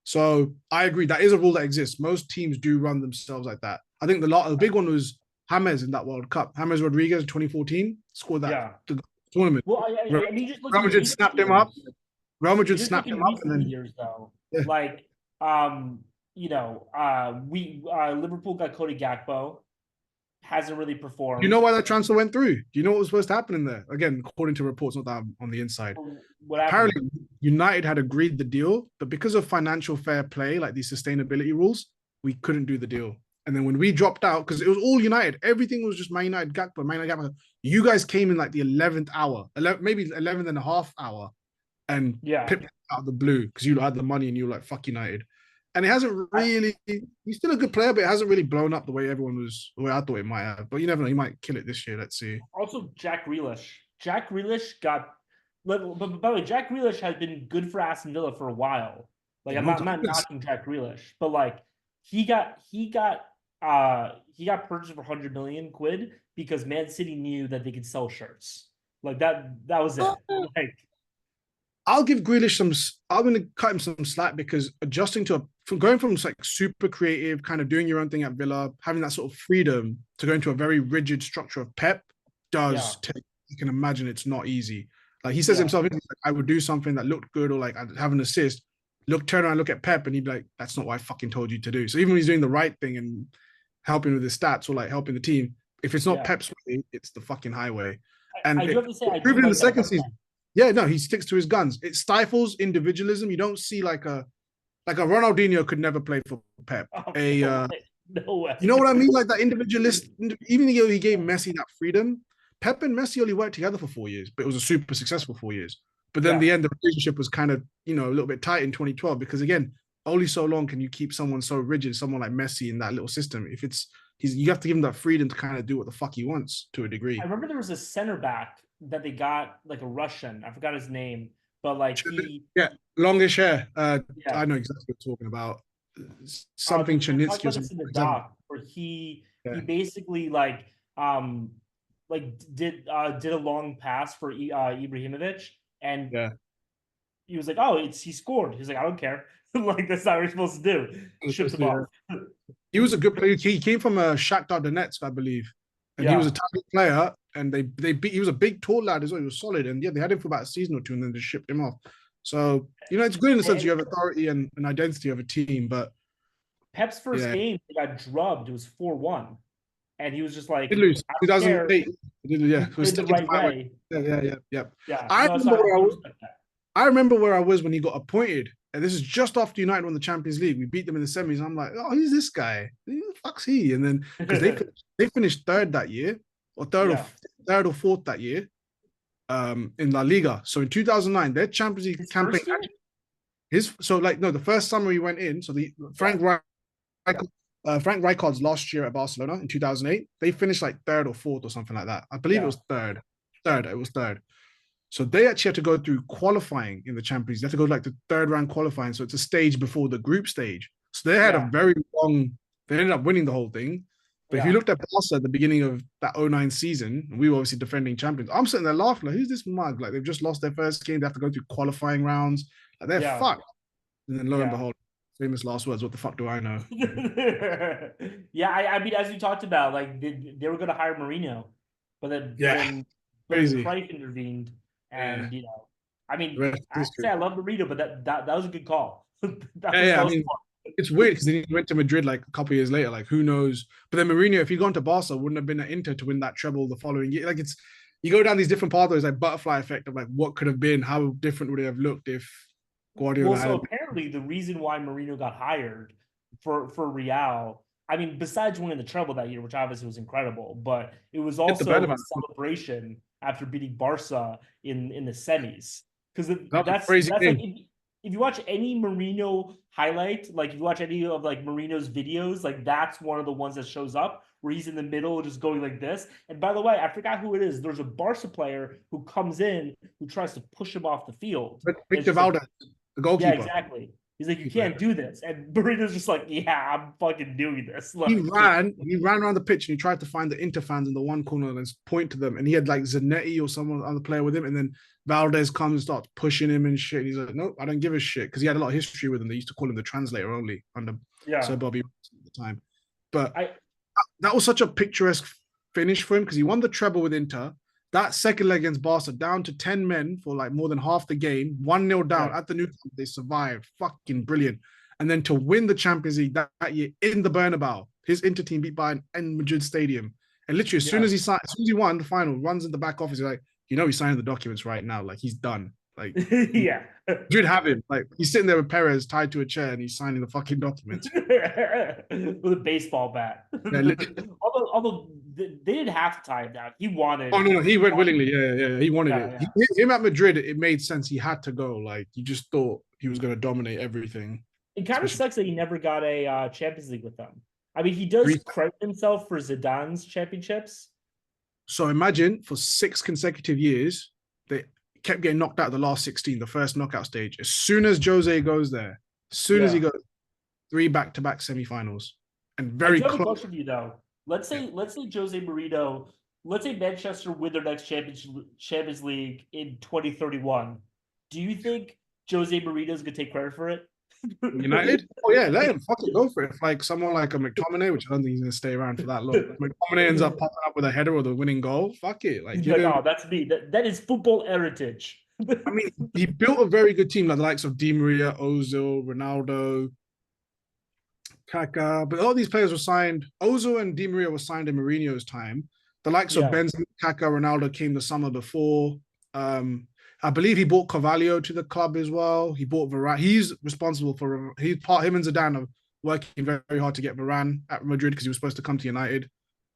So I agree. That is a rule that exists. Most teams do run themselves like that. I think the big one was James in that World Cup. James Rodriguez in 2014 scored that tournament. Well, I mean, just Real Madrid snapped him up. Real Madrid snapped him up, and then years though, Liverpool got Cody Gakpo, hasn't really performed. Do you know why that transfer went through? Do you know what was supposed to happen in there? Again, according to reports, not that I'm on the inside. Apparently, United had agreed the deal, but because of financial fair play, like these sustainability rules, we couldn't do the deal. And then when we dropped out, because it was all United, everything was just Man United, Gakpo. You guys came in like the 11th hour, maybe 11th and a half hour, and pipped out of the blue because you had the money and you were like, fuck United. And it hasn't really, he's still a good player, but it hasn't really blown up the way the way I thought it might have. But you never know, he might kill it this year. Let's see. Also, Jack Grealish. Jack Grealish but by the way, Jack Grealish has been good for Aston Villa for a while. Like, I'm not knocking Jack Grealish, but like he got purchased for 100 million quid because Man City knew that they could sell shirts. Like that was it. Like, I'll give Grealish I'm going to cut him some slack because adjusting from going from like super creative, kind of doing your own thing at Villa, having that sort of freedom to go into a very rigid structure of Pep does take, you can imagine it's not easy. Like he says himself, like, I would do something that looked good or like I'd have an assist, turn around, look at Pep and he'd be like, that's not what I fucking told you to do. So even when he's doing the right thing and helping with his stats or like helping the team, if it's not Pep's way, it's the fucking highway. And I do have to say, proven in the second season. Yeah, no, he sticks to his guns. It stifles individualism. You don't see like a Ronaldinho could never play for Pep. No way. You know what I mean? Like that individualist, even though he gave Messi that freedom, Pep and Messi only worked together for 4 years, but it was a super successful 4 years. But then the end, the relationship was kind of, a little bit tight in 2012 because again, only so long can you keep someone so rigid, someone like Messi in that little system. If you have to give him that freedom to kind of do what the fuck he wants to a degree. I remember there was a center back that they got, like a Russian. I forgot his name, but like longish hair. I know exactly what you're talking about. Something Chernitsky or something. In the doc, where he basically did a long pass for Ibrahimovic, and he was like, "Oh, he scored." He's like, "I don't care." Like that's not what you're supposed to do. Shipped him off. He was a good player. He came from Shakhtar Donetsk, I believe, and he was a talented player. And they beat. He was a big, tall lad as well. He was solid, and they had him for about a season or two, and then they shipped him off. So it's good in the sense you have authority and an identity of a team. But Pep's first game, they got drubbed. It was 4-1, and he was just like, "Did lose 2008." It was the right way. Yeah. I remember where I was when he got appointed, and this is just after United won the Champions League. We beat them in the semis. I'm like, "Oh, who's this guy? Who the fuck's he?" And then because they finished third that year. Or third or fourth that year, in La Liga. So in 2009, their Champions League campaign. The first summer he went in. So the Frank Rijkaard's last year at Barcelona in 2008, they finished like third or fourth or something like that. I believe it was third. It was third. So they actually had to go through qualifying in the Champions League. They had to go like the third round qualifying. So it's a stage before the group stage. So they had a very long. They ended up winning the whole thing. But if you Yeah. looked at Barca at the beginning of that '09 season, we were obviously defending champions. I'm sitting there laughing, like, who's this mug? Like, they've just lost their first game. They have to go through qualifying rounds. Like, they're Yeah. fucked. And then lo and Yeah. behold, famous last words, what the fuck do I know? Yeah, I mean, as we talked about, like they were going to hire Mourinho, but then but Yeah, then but then crazy. Cruyff intervened, Yeah, and I the mean, rest is I have to say history. I love Mourinho, but that was a good call. Yeah. That I was mean, it's weird because then he went to Madrid like a couple of years later. Like, who knows? But then Mourinho, if he'd gone to Barca, wouldn't have been at Inter to win that treble the following year. Like, it's you go down these different pathways, like butterfly effect of like what could have been, how different would it have looked if Well, Guardiola so had. apparently the reason why Mourinho got hired for Real, I mean, besides winning the treble that year, which obviously was incredible, but it was Hit the bed also about his it. celebration after beating Barca in the semis. Because That was a crazy that's like game. if you watch any Marino highlight, like if you watch any of like Marino's videos, like that's one of the ones that shows up where he's in the middle just going like this. And by the way, I forgot who it is. There's a Barca player who comes in who tries to push him off the field. But And it's Victor just like, Valdes, the yeah, goalkeeper. exactly. He's like, you Keeper, can't yeah. do this. And Burrito's just like, yeah, I'm fucking doing this. He Like, ran, he ran around the pitch and he tried to find the Inter fans in the one corner and point to them. And he had like Zanetti or someone other player with him. And then Valdez comes and starts pushing him and shit. He's like, no, I don't give a shit. Because he had a lot of history with him. They used to call him the translator only under Sir yeah. Bobby at the time. But I that was such a picturesque finish for him because he won the treble with Inter. That second leg against Barca, down to 10 men for like more than half the game, 1-0 down yeah. at the new camp, they survived. Fucking brilliant. And then to win the Champions League that year in the Bernabeu, his Inter team beat Bayern in Madrid Stadium. And literally, Yeah. as soon as he won the final, runs in the back office, he's like, he's signing the documents right now. Like, he's done. Like, Yeah. Madrid have him. Like, he's sitting there with Perez tied to a chair and he's signing the fucking documents. With a baseball bat. Yeah, although they didn't have to tie him down. He oh wanted no, he went willingly. Yeah. He wanted yeah, it. yeah. Him at Madrid, it made sense. He had to go. Like you just thought he was going to dominate everything, It kind of especially sucks that he never got a Champions League with them. I mean, he does three. credit himself for Zidane's championships. So imagine for 6 consecutive years, they kept getting knocked out of the last 16, the first knockout stage. As soon as Jose goes there, as soon as he Yeah. goes, 3 back-to-back semifinals, and I very do have a close. question for you though. Yeah. Let's say Jose Mourinho, let's say Manchester win their next Champions League in 2031. Do you think Jose Mourinho is gonna take credit for it? United? Oh yeah, let him fucking go for it. If like someone like a McTominay, which I don't think he's gonna stay around for that long. If McTominay ends up popping up with a header or the winning goal, fuck it. Like He'd be give like, him. oh, that's me. That is football heritage. I mean, he built a very good team, like the likes of Di Maria, Ozil, Ronaldo, Kaká. But all these players were signed. Ozil and Di Maria were signed in Mourinho's time. The likes of Yeah, Benzema, Kaká, Ronaldo came the summer before. I believe he bought Carvalho to the club as well. He bought Varane. He's responsible for him and Zidane are working very hard to get Varane at Madrid because he was supposed to come to United.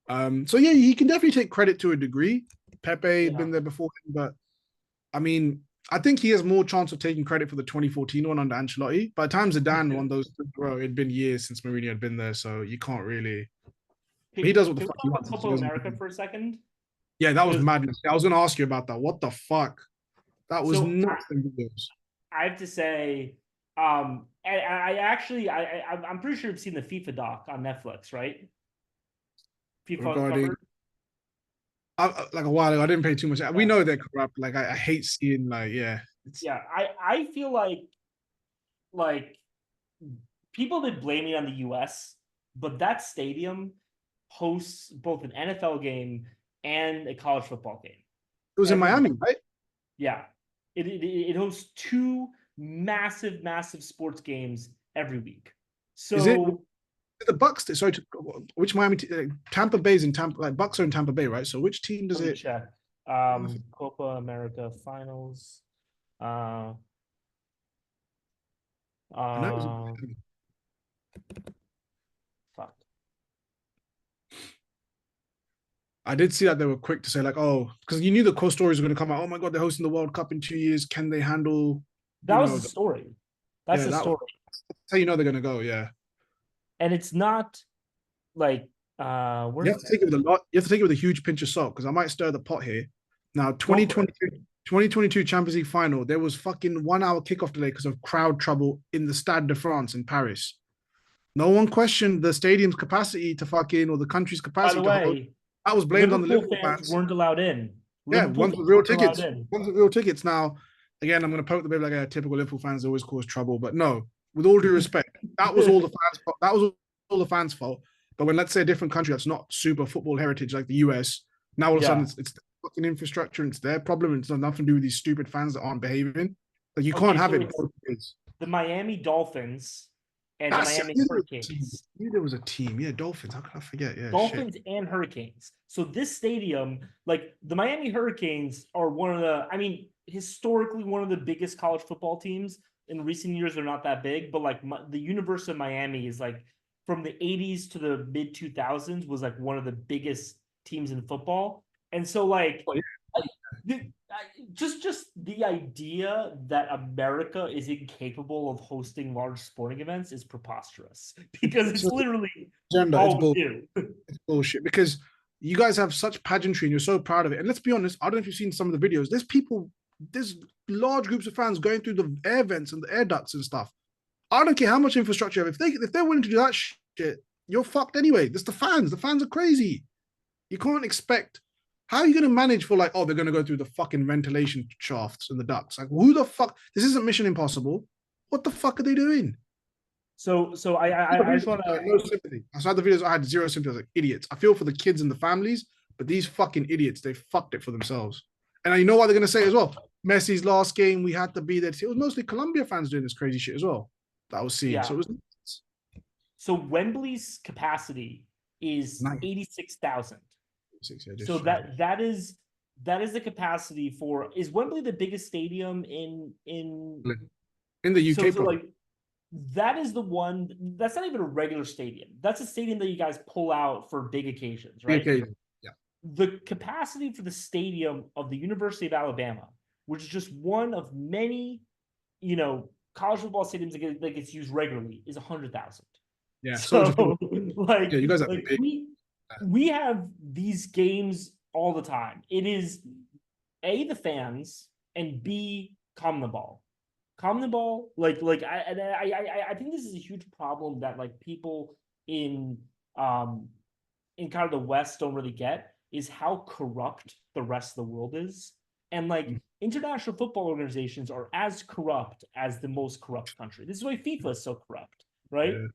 So yeah, he can definitely take credit to a degree. Pepe had yeah. been there before him, but I mean, I think he has more chance of taking credit for the 2014 one under Ancelotti. By the time Zidane won those two in a row, it'd been years since Mourinho had been there, so you can't really. He does what the Can we fuck talk he about wants. Copa America for a second? Yeah, that was Because madness. I was going to ask you about that. What the fuck? That was so nuts and videos. I have to say, and I actually I'm pretty sure you've seen the FIFA doc on Netflix, right? FIFA Regarding Uncovered. like a while ago. I didn't pay too much. We Yeah, know they're corrupt. Like I hate seeing like it's yeah. I feel like people have been blaming on the U.S., but that stadium hosts both an NFL game and a college football game it was in every Miami, week. right? Yeah, it hosts two massive sports games every week. Is it So the Bucks? Sorry, which Miami? Tampa Bay's in Tampa. Like Bucks are in Tampa Bay, right? So which team does let me it? check. Copa America Finals. Uh, I know it was in uh, Miami. fuck. I did see that they were quick to say like, oh, because you knew the core stories were going to come out. Oh my god, they're hosting the World Cup in 2 years. Can they handle? That was the story. That's Yeah, the story, that's how you know they're going to go. Yeah. and it's not like You where's have to take it with a lot. You have to take it with a huge pinch of salt because I might stir the pot here. Now, go for it. 2022 Champions League final, there was fucking 1 hour kickoff delay because of crowd trouble in the Stade de France in Paris. No one questioned the stadium's capacity to fucking or the country's By the capacity to hold. way, That was blamed on the Liverpool Liverpool fans fans. weren't allowed in. Yeah, Liverpool ones with fans real weren't allowed tickets. in. Ones with real tickets. Now, again, I'm going to poke the baby like a typical Liverpool fans always cause trouble, but no, with all due respect, that was all the fans' fault. That was all the fans' fault. But when let's say a different country that's not super football heritage like the US, now all of a sudden Yeah. it's the fucking infrastructure and it's their problem and it's got nothing to do with these stupid fans that aren't behaving. Like you can't Okay, have so it it's both ways. the Miami Dolphins and the That's it. Miami I Hurricanes. knew there was a team. Yeah, Dolphins. How could I forget? Yeah, shit. Dolphins and Hurricanes. So this stadium, like the Miami Hurricanes, are one of the, I mean, historically one of the biggest college football teams. In recent years, they're not that big, but like the University of Miami is like from the 80s to the mid 2000s was like one of the biggest teams in football. And so like Oh, yeah. just the idea that America is incapable of hosting large sporting events is preposterous because It's it's an literally agenda. It's all we bull. do. It's bullshit because you guys have such pageantry and you're so proud of it. And let's be honest, I don't know if you've seen some of the videos. There's large groups of fans going through the air vents and the air ducts and stuff. I don't care how much infrastructure you have. If they're willing to do that shit, you're fucked anyway. That's the fans. The fans are crazy. You can't expect. How are you going to manage for like, oh, they're going to go through the fucking ventilation shafts and the ducts? Like, who the fuck? This isn't Mission Impossible. What the fuck are they doing? So I just want I to. had no sympathy. I saw the videos. I had zero sympathy. I was like, idiots. I feel for the kids and the families, but these fucking idiots, they fucked it for themselves. And you know what they're going to say as well? Messi's last game, we had to be there. It was mostly Colombia fans doing this crazy shit as well that I was seeing. Yeah. So it was So Wembley's capacity is nice. 86,000. Yeah, So just shy. that is the capacity for. Is Wembley the biggest stadium In the so UK, so probably. like that is the one that's not even a regular stadium. That's a stadium that you guys pull out for big occasions, right? UK, yeah. The capacity for the stadium of the University of Alabama, which is just one of many, college football stadiums that gets used regularly, is 100,000. Yeah. So much people. So like Yeah, you guys are like big. we have these games all the time. It is A, the fans, and B, calm the ball. Calm the ball. I think this is a huge problem that like people in um in kind of the West don't really get is how corrupt the rest of the world is. And like international football organizations are as corrupt as the most corrupt country. This is why FIFA is so corrupt, right? Yeah.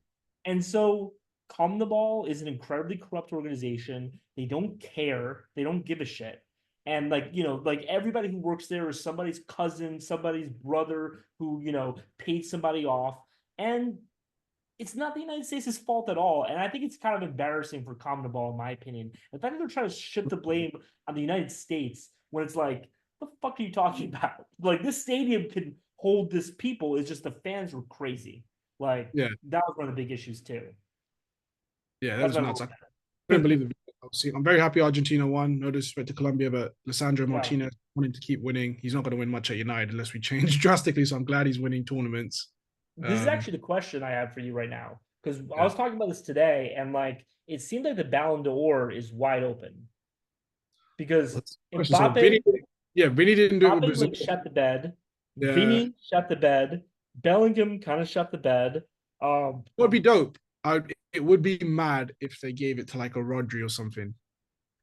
And so Calm the Ball is an incredibly corrupt organization. They don't care. They don't give a shit. And like everybody who works there is somebody's cousin, somebody's brother who, paid somebody off. And it's not the United States' fault at all. And I think it's kind of embarrassing for Calm the Ball, in my opinion. The fact that they're trying to shift the blame on the United States when it's like, what the fuck are you talking about? Like this stadium can hold this people. It's just the fans were crazy. Like Yeah. that was one of the big issues too. Yeah, that That's was my nuts. role. I couldn't believe it. I'm very happy Argentina won. No disrespect to Colombia, but Lissandro Yeah. Martinez wanting to keep winning. He's not going to win much at United unless we change drastically. So I'm glad he's winning tournaments. This is actually the question I have for you right now. Because I Yeah. was talking about this today, and like it seemed like the Ballon d'Or is wide open. Because So Mbappe Vinny didn't do it with Mbappe Brazil. like shut the bed. Yeah, Vinny shut the bed. Bellingham kind of shut the bed. it would be dope. It would be mad if they gave it to like a Rodri or something.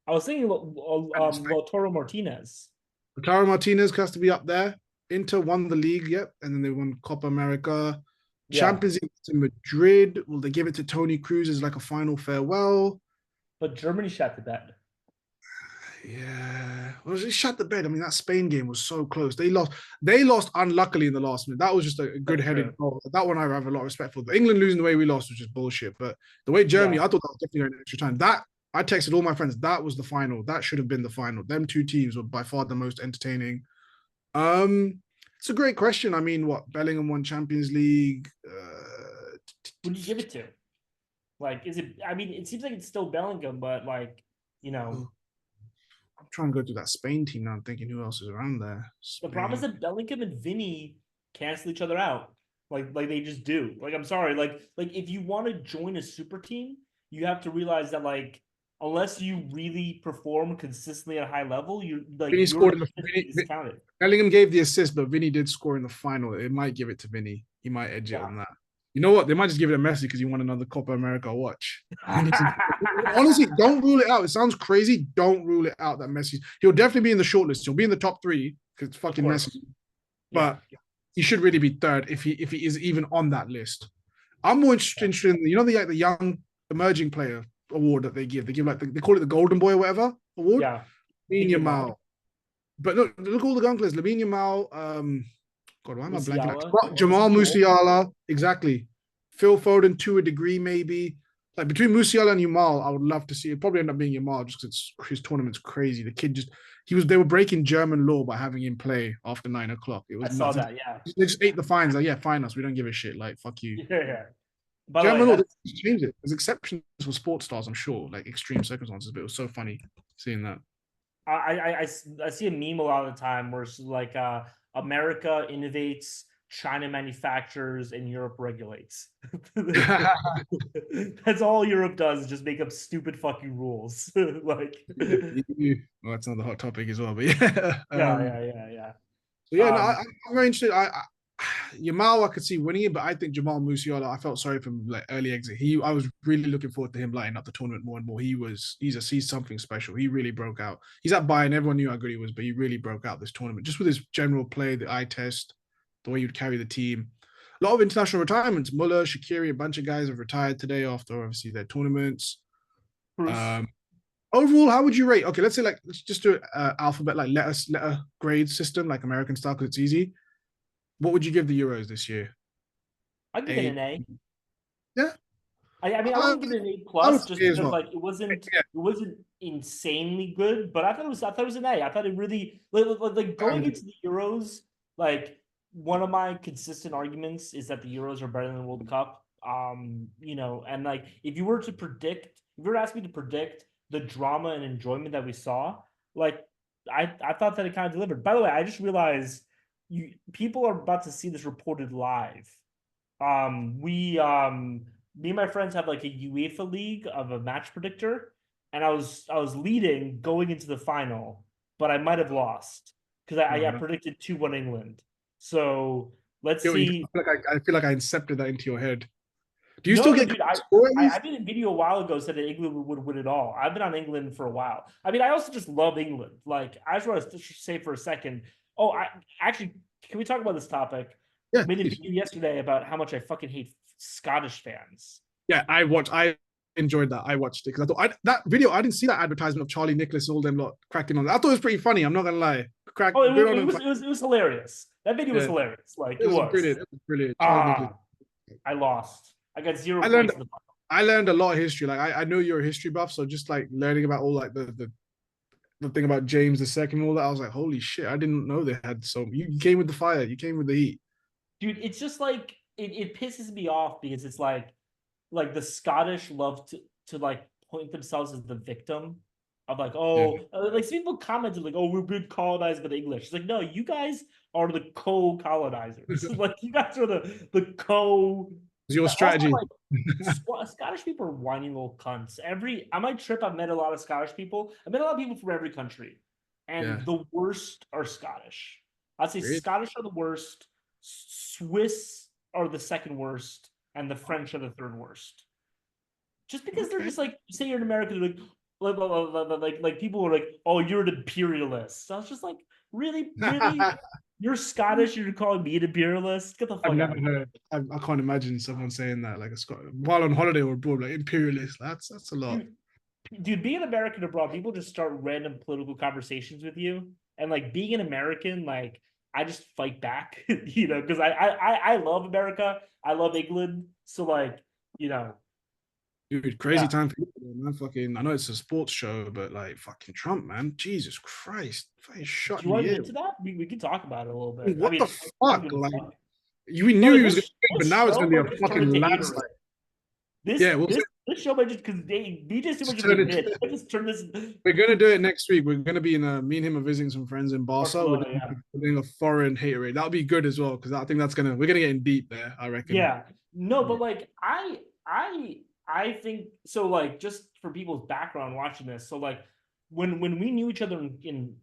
I was thinking Lautaro Martinez. Lautaro Martinez has to be up there. Inter won the league, yep, and then they won Copa America. Yeah, Champions League to Madrid. Will they give it to Tony Cruz as like a final farewell? but Germany shut the bed. Yeah, well, it shut the bed. I mean, that Spain game was so close. They lost. They lost unluckily in the last minute. That was just a That's good-headed true. goal. That one I have a lot of respect for. But England losing the way we lost was just bullshit. But the way Germany, Yeah. I thought that was definitely going to extra time. That I texted all my friends. That was the final. That should have been the final. Them two teams were by far the most entertaining. It's a great question. I mean, what Bellingham won Champions League? Who do you give it to? Like, is it? I mean, it seems like it's still Bellingham, but like, you know, I'm trying to go through that Spain team now. I'm thinking who else is around there. the problem is Spain. that Bellingham and Vinny cancel each other out. Like they just do. Like I'm sorry. Like if you want to join a super team, you have to realize that like unless you really perform consistently at a high level, you like Vinny your scored in the legitimacy is counted. Bellingham gave the assist, but Vinny did score in the final. It might give it to Vinny. He might edge it Yeah. on that. You know what? They might just give it a Messi because you want another Copa America watch. Honestly, don't rule it out. It sounds crazy. Don't rule it out that Messi. He'll definitely be in the shortlist. He'll be in the top three because it's Of fucking Messi. course. Yeah. But he should really be third if he is even on that list. I'm more interested in the young emerging player award that they give. They give like they call it the Golden Boy or whatever award. Yeah. Lamine Lamine Yamal. Yamal. But look all the young players. Lamine Yamal. God, why am I blanking? Musiala. Jamal Wasn't he old? Musiala. Exactly. Phil Foden to a degree, maybe. Like between Musiala and Yamal, I would love to see it. Probably end up being Yamal just because his tournament's crazy. The kid just they were breaking German law by having him play after 9 o'clock. It I was saw nuts. that. Yeah. They just ate the fines. Like, yeah, fine us. We don't give a shit. Like, fuck you. Yeah. Yeah. By the way, German law, they that's just changed it. There's exceptions for sports stars, I'm sure, like extreme circumstances, but it was so funny seeing that. I see a meme a lot of the time where it's like America innovates, China manufactures, and Europe regulates. That's all Europe does is just make up stupid fucking rules. Like Well, that's another hot topic as well, but yeah. yeah. So yeah, no, Um, I'm very interested. Yamal, I could see winning it, but I think Jamal Musiala, I felt sorry for him like early exit. I was really looking forward to him lighting up the tournament more and more. He's something special. He really broke out. He's at Bayern. Everyone knew how good he was, but he really broke out this tournament just with his general play, the eye test, the way you'd carry the team. A lot of international retirements. Muller, Shaqiri, a bunch of guys have retired today after obviously their tournaments. Bruce, Um, Overall, how would you rate? Okay, let's say like let's just do alphabet like letter grade system like American style because it's easy. What would you give the Euros this year? I give it A. an A. Yeah, I mean, I I, wouldn't give it an A I would plus just say as because well. like Yeah, it wasn't insanely good, but I thought it was an A. I thought it really like I going agree. into the Euros, like one of my consistent arguments is that the Euros are better than the World Cup. And like if you were to predict, if you were to ask me to predict the drama and enjoyment that we saw, like I thought that it kind of delivered. By the way, I just realized you people are about to see this reported live. We Me and my friends have like a UEFA league of a match predictor, and I was leading going into the final, but I might have lost because Oh, I no. predicted 2-1 England. So let's Yo, see. I feel like I incepted that into your head. Do you No, still no, get dude, score at I least? did a video a while ago said that England would win it all. I've been on England for a while. I mean, I also just love England. Like, I just want to say for a second. Oh, I actually can we talk about this topic? Yeah, Made a please. video yesterday about how much I fucking hate Scottish fans. Yeah, I watched. I enjoyed that. I watched it because I thought that video. I didn't see that advertisement of Charlie Nicholas and all them lot cracking on. I thought it was pretty funny. I'm not gonna lie. Crack, Oh, good on him. it was hilarious. That video was Yeah, hilarious. Like it it was was. brilliant. It was brilliant. Charlie Nicholas. Ah, I lost. I got zero I points learned in the final. I learned a lot of history. Like I know you're a history buff, so just like learning about all like the thing about James the Second and all that, I was like, holy shit, I didn't know they had so. You came with the fire. You came with the heat. Dude, it's just like it pisses me off because it's like the Scottish love to like point themselves as the victim of like, Yeah, oh, like some people commented like, oh, we're being colonized by the English. It's like, no, you guys are the co-colonizers. Like you guys are the co. it's your Also, strategy. like Scottish people are whiny little cunts. On my trip, I've met a lot of Scottish people. I've met a lot of people from every country, Yeah, and the worst are Scottish. I'd say really. Scottish are the worst. Swiss are the second worst, and the French are the third worst. Just because they're Okay. just like, say you're an American, like people are like, oh, you're an imperialist. So I was just like, really, really, you're Scottish, you're calling me an imperialist? Get the I've fuck out never of here. heard. I can't imagine someone saying that like a Scot while on holiday or abroad, like imperialist. That's a lot. Dude, being an American abroad, people just start random political conversations with you, and like being an American, like I just fight back, because I love America, I love England, so like you know, Dude, crazy yeah. time for you, man. Fucking, I know it's a sports show, but like fucking Trump, man. Jesus Christ. Fucking Do shut you in want the to get air. into that? We can talk about it a little bit. I What mean, the I don't fuck? give a Like, fuck. we No, knew he dude, was going to win, but this now it's show going to might be a just turn into fucking haterade. landslide. This Yeah, this this show might just because they BJ's too much just of a turn it. bitch. I just turn this We're going to do it next week. We're going to be in me and him are visiting some friends in Barca. Barcelona, yeah. We're doing a foreign haterade. That'll be good as well because I think we're going to get in deep there, I reckon. Yeah. No, but like I think so like just for people's background watching this. So like when we knew each other in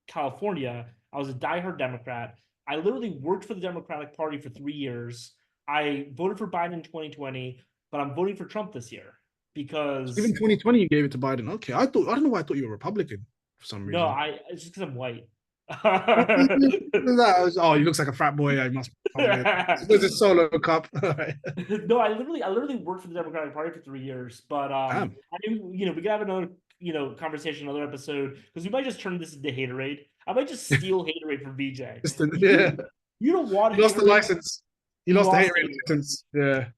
California, I was a diehard Democrat. I literally worked for the Democratic Party for 3 years. I voted for Biden in 2020, but I'm voting for Trump this year Even because 2020, you gave it to Biden. Okay, I don't know why I thought you were Republican for some no, reason. I it's just because I'm white. Oh, he looks like a frat boy. I must be Republican. This is a solo cup. No, I literally worked for the Democratic Party for 3 years, but Damn. I knew, we could have another, conversation, another episode, because we might just turn this into haterade. I might just steal haterade from VJ. Yeah. You don't want You lost the haterade, license. You you lost the hate lost rate haterade. license. Yeah.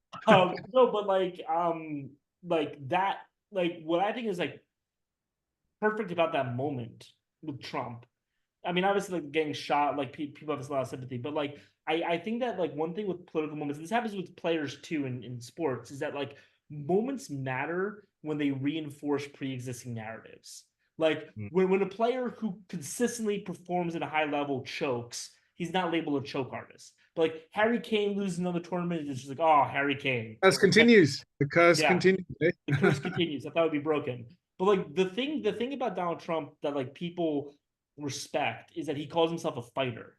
No, but like that, like what I think is like perfect about that moment with Trump. I mean, obviously, like getting shot, like people have a lot of sympathy, but like I think that like one thing with political moments, and this happens with players too in sports, is that like moments matter when they reinforce pre-existing narratives. Like Mm. when a player who consistently performs at a high level chokes, he's not labeled a choke artist. But like Harry Kane loses another tournament, it's just like, oh, Harry Kane. Curse Like, continues. The curse yeah, continues. Eh? the curse continues. I thought it would be broken. But like the thing about Donald Trump that like people respect is that he calls himself a fighter,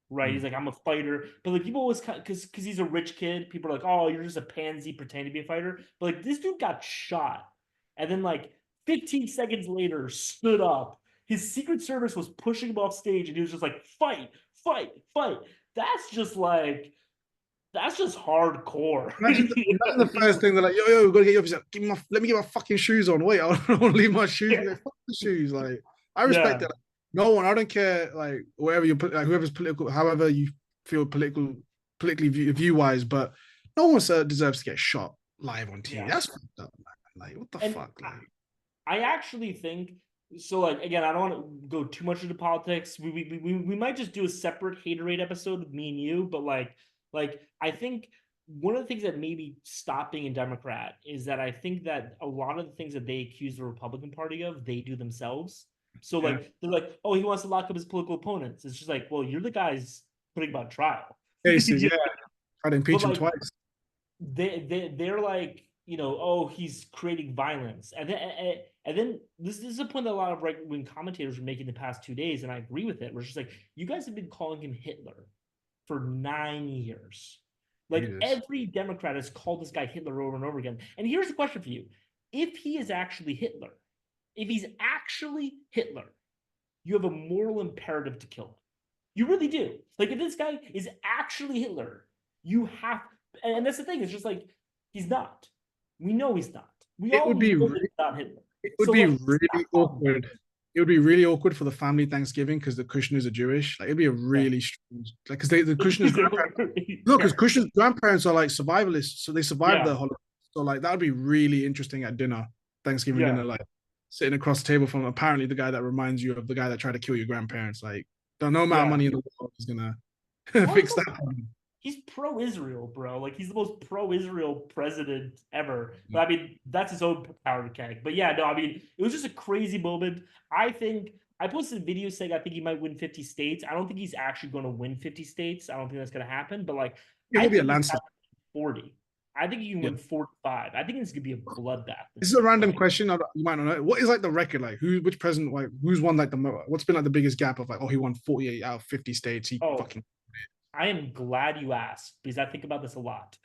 right? He's Mm. like, I'm a fighter. But like people always because he's a rich kid, people are like, oh, you're just a pansy pretending to be a fighter. But like this dude got shot, and then like 15 seconds later stood up. His Secret Service was pushing him off stage, and he was just like, fight, fight, fight. That's just like that's just hardcore. Imagine the first thing they're like, yo, we gotta get you up. He's like, let me get my fucking shoes on. Wait, I don't want to leave my shoes. Yeah. Like, fuck the shoes. Like, I respect Yeah. that. No one, I don't care. Like, wherever you put, like, whoever's political, however you feel politically view wise, but no one deserves to get shot live on TV. Yeah. That's fucked up, man. Like, what the And fuck? Like, I actually think so. Like again, I don't want to go too much into politics. We might just do a separate haterade episode with me and you. But like I think one of the things that maybe stop being a Democrat is that I think that a lot of the things that they accuse the Republican Party of, they do themselves. So yeah, like they're like, oh, he wants to lock up his political opponents. It's just like, well, you're the guys putting him on trial. cases, yeah, tried to But impeach him like twice. they're like, oh, he's creating violence, and then this is a point that a lot of right wing commentators were making the past 2 days, and I agree with it. We're just like, you guys have been calling him Hitler for 9 years. Like Jesus. every Democrat has called this guy Hitler over and over again. And here's the question for you: if he is actually Hitler, if he's actually Hitler, you have a moral imperative to kill him. You really do. Like if this guy is actually Hitler, you have, and that's the thing. It's just like he's not. We know he's not. We It all would be know that he's not Hitler. It would So be like, stop really calling him awkward. It would be really awkward for the family Thanksgiving because the Kushner's are Jewish. Like it'd be a Hitler. really strange, like because the Kushner's grandparents. Yeah. No, because Kushner's grandparents are like survivalists, so they survived the Yeah. Holocaust. So like that would be really interesting at dinner, Thanksgiving Yeah. dinner, like sitting across the table from apparently the guy that reminds you of the guy that tried to kill your grandparents. Like, no amount of Yeah. money in the world is gonna Well, fix that problem. he's pro-Israel, bro. Like he's the most pro-Israel president ever. But Yeah. I mean, that's his own power keg. But yeah, no, I mean, it was just a crazy moment. I think I posted a video saying I think he might win 50 states. I don't think he's actually going to win 50 states. I don't think that's going to happen. But like, It I will be a think he's landslide. 40. I think he can Yeah. win 45. I think it's going to be a bloodbath This this is a year. random Like, question. You might not know. What is like the record? Like which president? Like who's won like what's been like the biggest gap of like, oh, he won 48 out of 50 states. He oh, fucking I am glad you asked because I think about this a lot.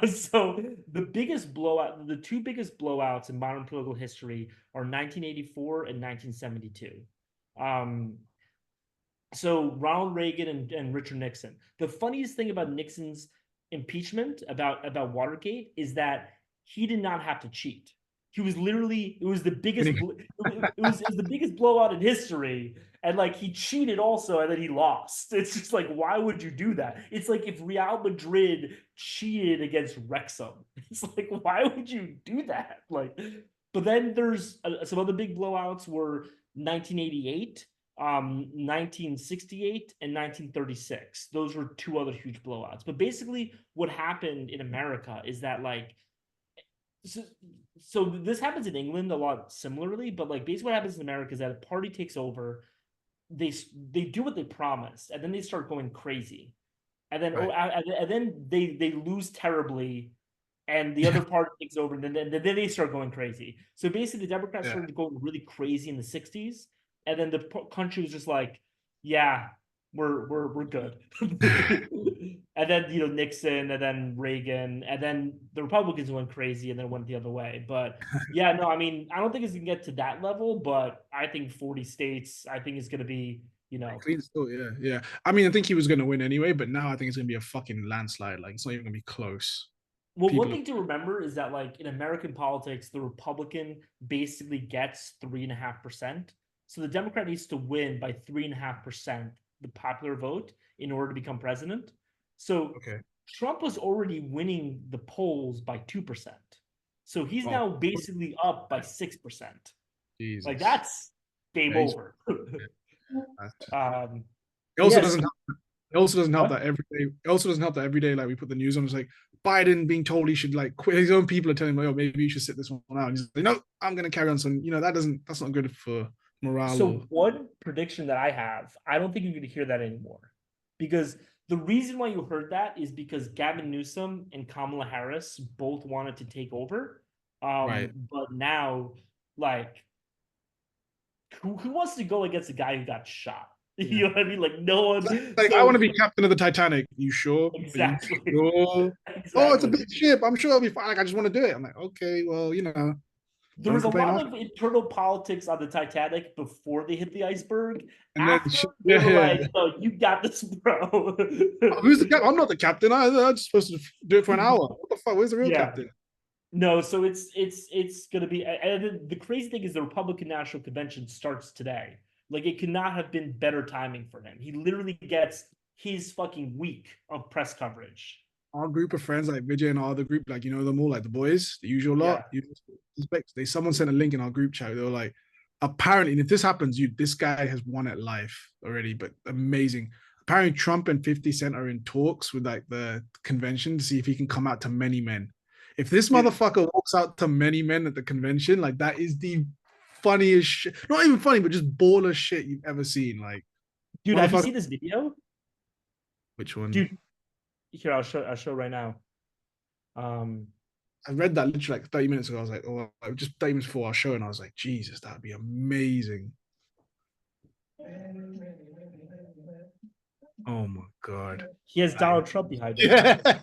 So the biggest blowout, the two biggest blowouts in modern political history are 1984 and 1972. Um, so Ronald Reagan and Richard Nixon. The funniest thing about Nixon's impeachment about Watergate is that he did not have to cheat. He was literally it was the biggest it was the biggest blowout in history, and like he cheated also and then he lost. It's just like why would you do that? It's like if Real Madrid cheated against Wrexham. It's like why would you do that? Like but then there's some other big blowouts were 1988, 1968 and 1936. Those were two other huge blowouts. But basically, what happened in America is that like, so, so this happens in England a lot similarly. But like, basically, what happens in America is that a party takes over, they they do what they promised, and then they start going crazy, and then right. and then they lose terribly, and the other party takes over, and then they start going crazy. So basically, the Democrats Yeah. started going really crazy in the 60s, and then the country was just like, yeah, we're good. And then Nixon, and then Reagan, and then the Republicans went crazy, and then went the other way. But yeah, no, I mean, I don't think it's gonna get to that level, but I think 40 states, I think it's gonna be, Clean still, yeah, yeah. I mean, I think he was going to win anyway, but now I think it's going to be a fucking landslide. Like, it's not even going to be close. well, one People are thing to remember is that, like, in American politics, the Republican basically gets 3.5%. So the Democrat needs to win by 3.5% the popular vote in order to become president. So okay. Trump was already winning the polls by 2%. So he's Oh, now basically up by 6%. Like, Jesus. that's game Yeah, over. that's- um, it also yes. doesn't. It also doesn't help What? that every day. It also doesn't help that every day, like we put the news on. It's like Biden being told he should like quit. His own people are telling him, "Oh, maybe you should sit this one out." And he's like, "No, I'm going to carry on." So that doesn't. That's not good for morale. So Or one prediction that I have, I don't think you're going to hear that anymore, because the reason why you heard that is because Gavin Newsom and Kamala Harris both wanted to take over. right. But now, like, who wants to go against a guy who got shot? Yeah. You know what I mean? Like, no one. Like I want So to be captain of the Titanic. You sure? Are you exactly, sure? Oh, it's a exactly. big ship. I'm sure I'll be fine. Like I just want to do it. I'm like, okay, well, There don't was a complain lot after. of internal politics on the Titanic before they hit the iceberg. And then, After, they yeah, were yeah. like, "No, you got this, bro." Oh, who's the captain? I'm not the captain. I'm just supposed to do it for an hour. What the fuck? Where's the real Yeah. captain? No, so it's gonna be, and the crazy thing is the Republican National Convention starts today. Like, it could not have been better timing for him. He literally gets his fucking week of press coverage. Our group of friends, like Vijay and our other group, like them all, like the boys, the usual Yeah. lot. You suspect someone sent a link in our group chat. They were like, apparently, and if this happens, this guy has won at life already, but amazing. Apparently, Trump and 50 Cent are in talks with like the convention to see if he can come out to many men. If this Dude, motherfucker walks out to many men at the convention, like that is the funniest shit. Not even funny, but just baller shit you've ever seen. Like, dude, have you motherfucker, seen this video? which one? Dude, here, I'll show right now. Um, I read that literally like 30 minutes ago. I was like, oh, just 30 minutes before our show, and I was like, Jesus, that'd be amazing. Oh my god. he has Donald Trump behind him. Yeah.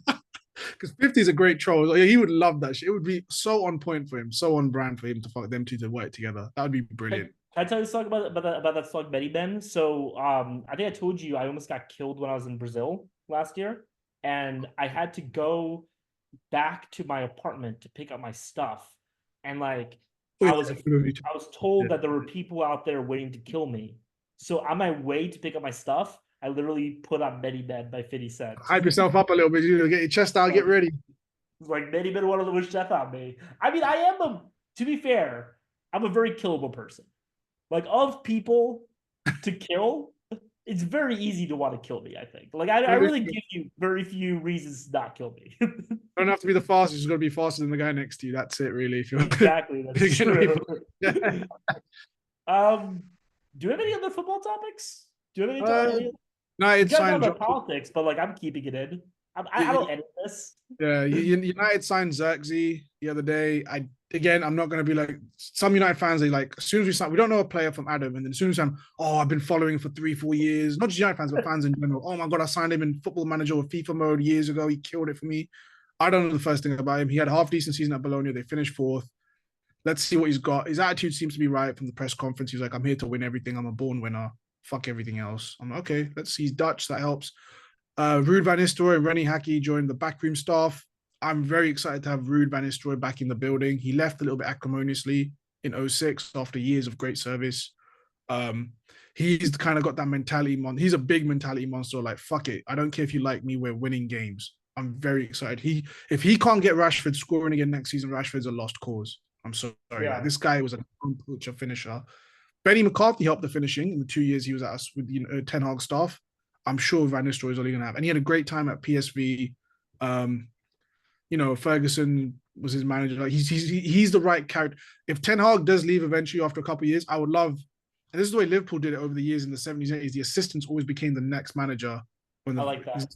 Because 50 is a great troll. He would love that shit. It would be so on point for him, so on brand for him to fuck them two to work together. That would be brilliant. Can I tell you something about that song Betty Ben? So I think I told you I almost got killed when I was in Brazil last year, and I had to go back to my apartment to pick up my stuff, and like Oh, I yeah, was I was yeah. told that there were people out there waiting to kill me. So on my way to pick up my stuff, I literally put on Betty Ben by 50 Cent. Hype yourself up a little bit. Get your chest out, get Like, ready. like Betty Ben wanted to wish death on me. I mean, I am to be fair, I'm a very killable person. Like, of people to kill, it's very easy to want to kill me, I think. Like, I really give you very few reasons to not kill me. Don't have to be the fastest. You've got to be faster than the guy next to you. That's it, really. If you're Exactly, that's true. yeah. um, do you have any other football topics? Do you have any? United We gotta talk signed. about politics, but like, I'm keeping it in. I don't edit this. Yeah, United signed Xerxes the other day. I'm not going to be like some United fans. They like as soon as we sign, we don't know a player from Adam, and then as soon as I'm, oh, I've been following him for 3-4 years. Not just United fans, but fans in general. Oh my god, I signed him in Football Manager or FIFA mode years ago. He killed it for me. I don't know the first thing about him. He had a half decent season at Bologna. They finished fourth. Let's see what he's got. His attitude seems to be right from the press conference. He's like, I'm here to win everything. I'm a born winner. Fuck everything else. I'm like, okay. Let's see. He's Dutch. That helps. Ruud van Nistelrooy and Rennie Hackey joined the backroom staff. I'm very excited to have Ruud van Nistelrooy back in the building. He left a little bit acrimoniously in '06 after years of great service. He's kind of got that mentality. He's a big mentality monster. Like, fuck it. I don't care if you like me. We're winning games. I'm very excited. If he can't get Rashford scoring again next season, Rashford's a lost cause. I'm so sorry. Yeah. Like, this guy was a poacher finisher. Benny McCarthy helped the finishing in the 2 years he was at us with Ten Hag staff. I'm sure Van Nistelrooy is all going to have. And he had a great time at PSV. Ferguson was his manager. Like he's the right character. If Ten Hag does leave eventually after a couple of years, I would love, and this is the way Liverpool did it over the years in the 70s and 80s, the assistants always became the next manager. I like that.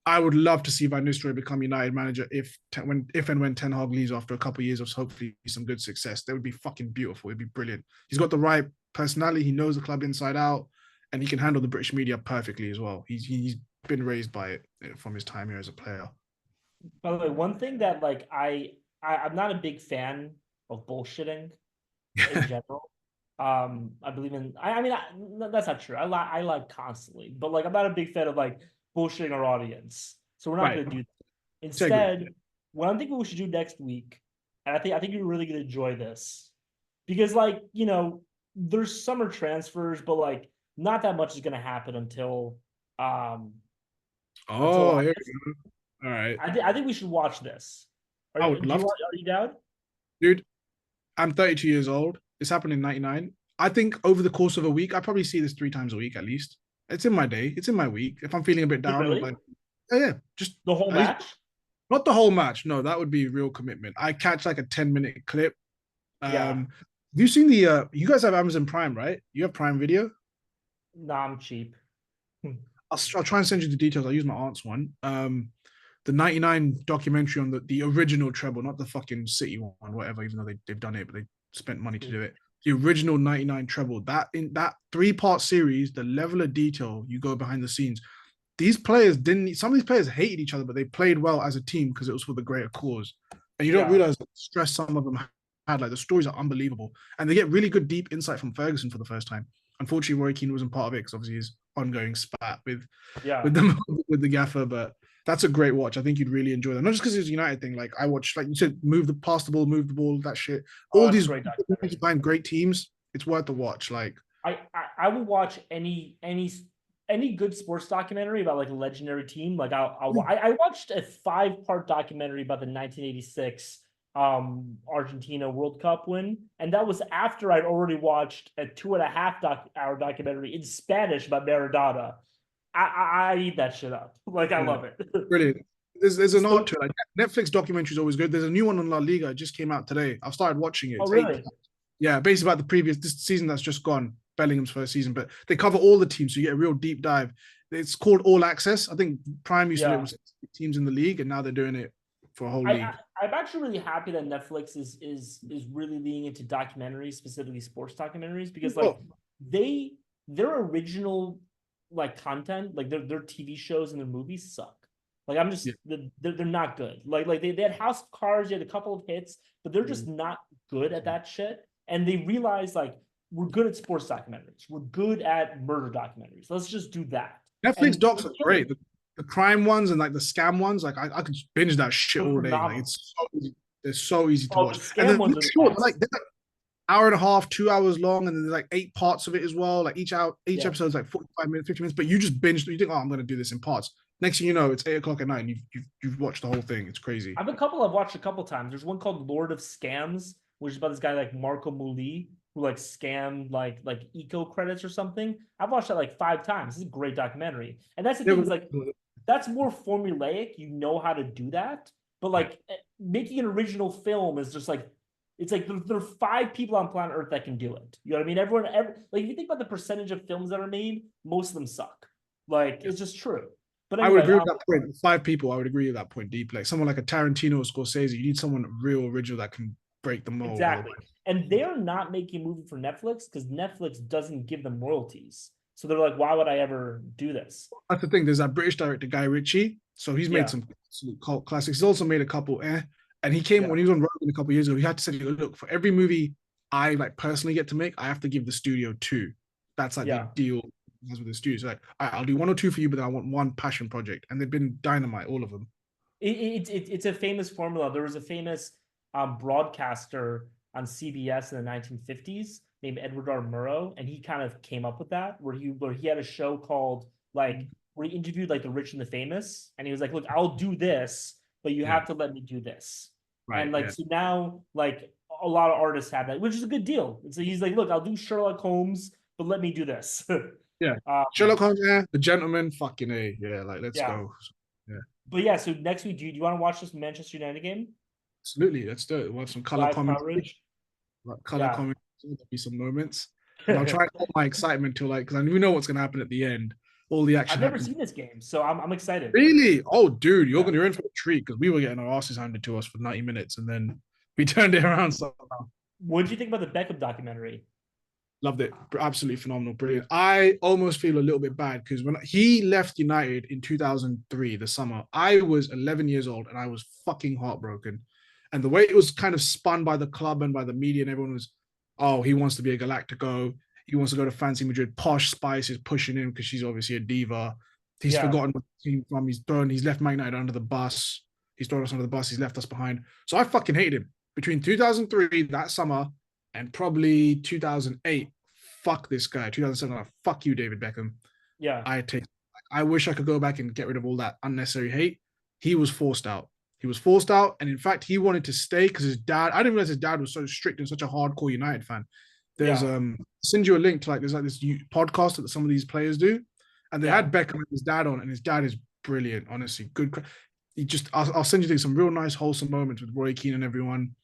I would love to see Van Nistelrooy become United manager if and when Ten Hag leaves after a couple of years of hopefully some good success. That would be fucking beautiful. It'd be brilliant. He's got the right personality. He knows the club inside out. and he can handle the British media perfectly as well. He's been raised by it from his time here as a player. By the way, one thing that like I'm not a big fan of bullshitting in general. I believe in. I mean, that's not true. I like constantly, but like I'm not a big fan of like bullshitting our audience. So we're not Right. going to do that. Integrity. Instead, what I'm thinking we should do next week, and I think you're really going to enjoy this, because like there's summer transfers, but like not that much is going to happen um until Oh, here August. we go. All right. I think we should watch this. I would love to. Are you down? Dude, I'm 32 years old. This happened in 99. I think over the course of a week, I probably see this 3 times a week at least. It's in my day. It's in my week. If I'm feeling a bit Is it down, or really like, yeah, just the whole at least match? not the whole match. No, that would be real commitment. I catch like a 10-minute clip. Yeah. Have you seen the you guys have Amazon Prime, right? You have Prime Video? Nah, I'm cheap. I'll try and send you the details. I'll use my aunt's one. The 99 documentary on the original treble, not the fucking City one, whatever, even though they've done it, but they spent money to do it. The original 99 treble, that in that 3-part series, the level of detail you go behind the scenes. These players didn't, some of these players hated each other, but they played well as a team because it was for the greater cause. And you don't Yeah. realize the stress some of them had. Like the stories are unbelievable. And they get really good, deep insight from Ferguson for the first time. Unfortunately, Roy Keane wasn't part of it because obviously his ongoing spat Yeah. with them with the gaffer, but that's a great watch. I think you'd really enjoy that. Not just because it's a United thing. Like I watch, like you said, move the ball, that shit. Oh, All that's a these great documentary. behind great teams. It's worth the watch. Like I will watch any good sports documentary about like a legendary team. Like I watched a 5-part documentary about the 1986 Argentina World Cup win, and that was after I'd already watched a 2.5 hour documentary in Spanish about Maradona. I eat that shit up. Like I yeah, love it. brilliant. There's an art So, to it. Like Netflix documentary is always good. There's a new one on La Liga. It just came out today. I've started watching it. oh It's eight. really? Yeah, basically about the previous this season that's just gone, Bellingham's first season, but they cover all the teams, so you get a real deep dive. It's called All Access. I think Prime used to do it Yeah. with teams in the league, and now they're doing it for a whole I, league. I I'm actually really happy that Netflix is really leaning into documentaries, specifically sports documentaries, because like Oh, they their original like content, like their TV shows and their movies suck. Like I'm just yeah. they're not good. Like they had House of Cards, they had a couple of hits, but they're just not good at that shit. And they realized like we're good at sports documentaries, we're good at murder documentaries. Let's just do that. Netflix And docs they're are killing great. it. The crime ones and like the scam ones, like I could binge that shit They're all day. Like phenomenal. it's so easy. They're so easy to Oh, the watch, and scam they're ones are the short. best. They're like hour and a half, 2 hours long, and then there's like 8 parts of it as well. Like each Yeah. episode is like 45 minutes, 50 minutes. But you just binge. You think, oh, I'm gonna do this in parts. Next thing you know, it's 8 o'clock at night, and you've watched the whole thing. It's crazy. I've watched a couple times. There's one called Lord of Scams, which is about this guy like Marco Muli who like scammed like eco credits or something. I've watched that like 5 times. This is a great documentary. And that's the thing is like that's more formulaic. You know how to do that. But Yeah. like making an original film is just like it's like there are 5 people on planet Earth that can do it. You know what I mean? Like if you think about the percentage of films that are made, most of them suck. Like it's just true. But I would anyway, agree with that point. 5 people, I would agree with that point deeply. Like someone like a Tarantino or Scorsese, you need someone real original that can break the mold. exactly. Otherwise, And they're not making a movie for Netflix because Netflix doesn't give them royalties. So they're like, why would I ever do this? that's the thing. There's that British director Guy Ritchie. So he's made Yeah. some absolute cult classics. He's also made a couple. And he came Yeah. when he was on Rogan a couple of years ago. He had to say, look, for every movie I like personally get to make, I have to give the studio 2. That's like the Yeah. deal with the studio. So like, I'll do 1 or 2 for you, but then I want one passion project. And they've been dynamite, all of them. It's a famous formula. There was a famous broadcaster on CBS in the 1950s named Edward R. Murrow, and he kind of came up with that where he had a show called like where he interviewed like the rich and the famous, and he was like, "Look, I'll do this, but you have to let me do this." Right. And like Yeah. so now, like a lot of artists have that, which is a good deal. And so he's like, "Look, I'll do Sherlock Holmes, but let me do this." Yeah. um, Sherlock Holmes, yeah. The Gentleman, fucking A. Yeah, like let's yeah, go. Yeah. but yeah. So next week, do you want to watch this Manchester United game Absolutely. Let's do it. We'll have some color live commentary. coverage? Color Yeah. commentary. There'll be some moments. And I'll try and hold my excitement till like, because we know what's going to happen at the end. All the action I've never happens. seen this game, so I'm excited. Really? Oh, dude, Yeah. you're in for a treat because we were getting our asses handed to us for 90 minutes and then we turned it around somehow. What did you think about the Beckham documentary? Loved it. Absolutely phenomenal. Brilliant. I almost feel a little bit bad because when he left United in 2003, the summer, I was 11 years old and I was fucking heartbroken. And the way it was kind of spun by the club and by the media, and everyone was, oh, he wants to be a Galactico. He wants to go to fancy Madrid. Posh Spice is pushing him because she's obviously a diva. He's Yeah, forgotten what the team from. He's left Man United under the bus. He's thrown us under the bus. He's left us behind. So I fucking hated him. Between 2003, that summer, and probably 2008, fuck this guy. 2007, fuck you, David Beckham. yeah, I take. I wish I could go back and get rid of all that unnecessary hate. He was forced out. He was forced out, and in fact, he wanted to stay because his dad. I didn't realize his dad was so strict and such a hardcore United fan. There's yeah, send you a link to like there's like this podcast that some of these players do, and they yeah. had Beckham and his dad on, and his dad is brilliant. Honestly, good. He just I'll send you some real nice wholesome moments with Roy Keane and everyone.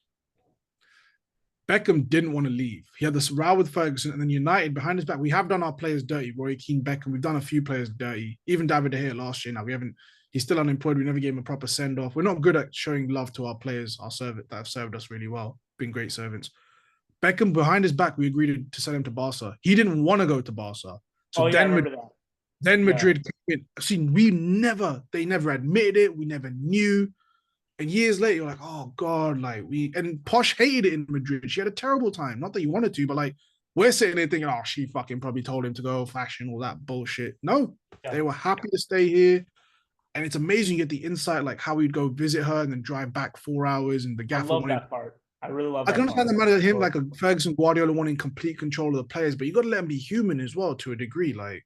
Beckham didn't want to leave. He had this row with Ferguson, and then United behind his back. We have done our players dirty. Roy Keane, Beckham. We've done a few players dirty. Even David De Gea last year. Now we haven't. He's still unemployed. We never gave him a proper send off. We're not good at showing love to our players, our servant that have served us really well, been great servants. Beckham behind his back, we agreed to sell him to Barca. He didn't want to go to Barca. So Oh yeah, I remember that. then Yeah, Madrid came in. See, they never admitted it. We never knew. And years later, you're like, oh God, like and Posh hated it in Madrid. She had a terrible time. Not that you wanted to, but like we're sitting there thinking, oh, she fucking probably told him to go fashion, all that bullshit. No, yeah. they were happy to stay here. And it's amazing you get the insight, like how we'd go visit her and then drive back 4 hours and the I gaffer love wanted. that part. I really love I can that understand part. the matter of him, So like a Ferguson Guardiola wanting complete control of the players, but you got to let him be human as well to a degree. Like,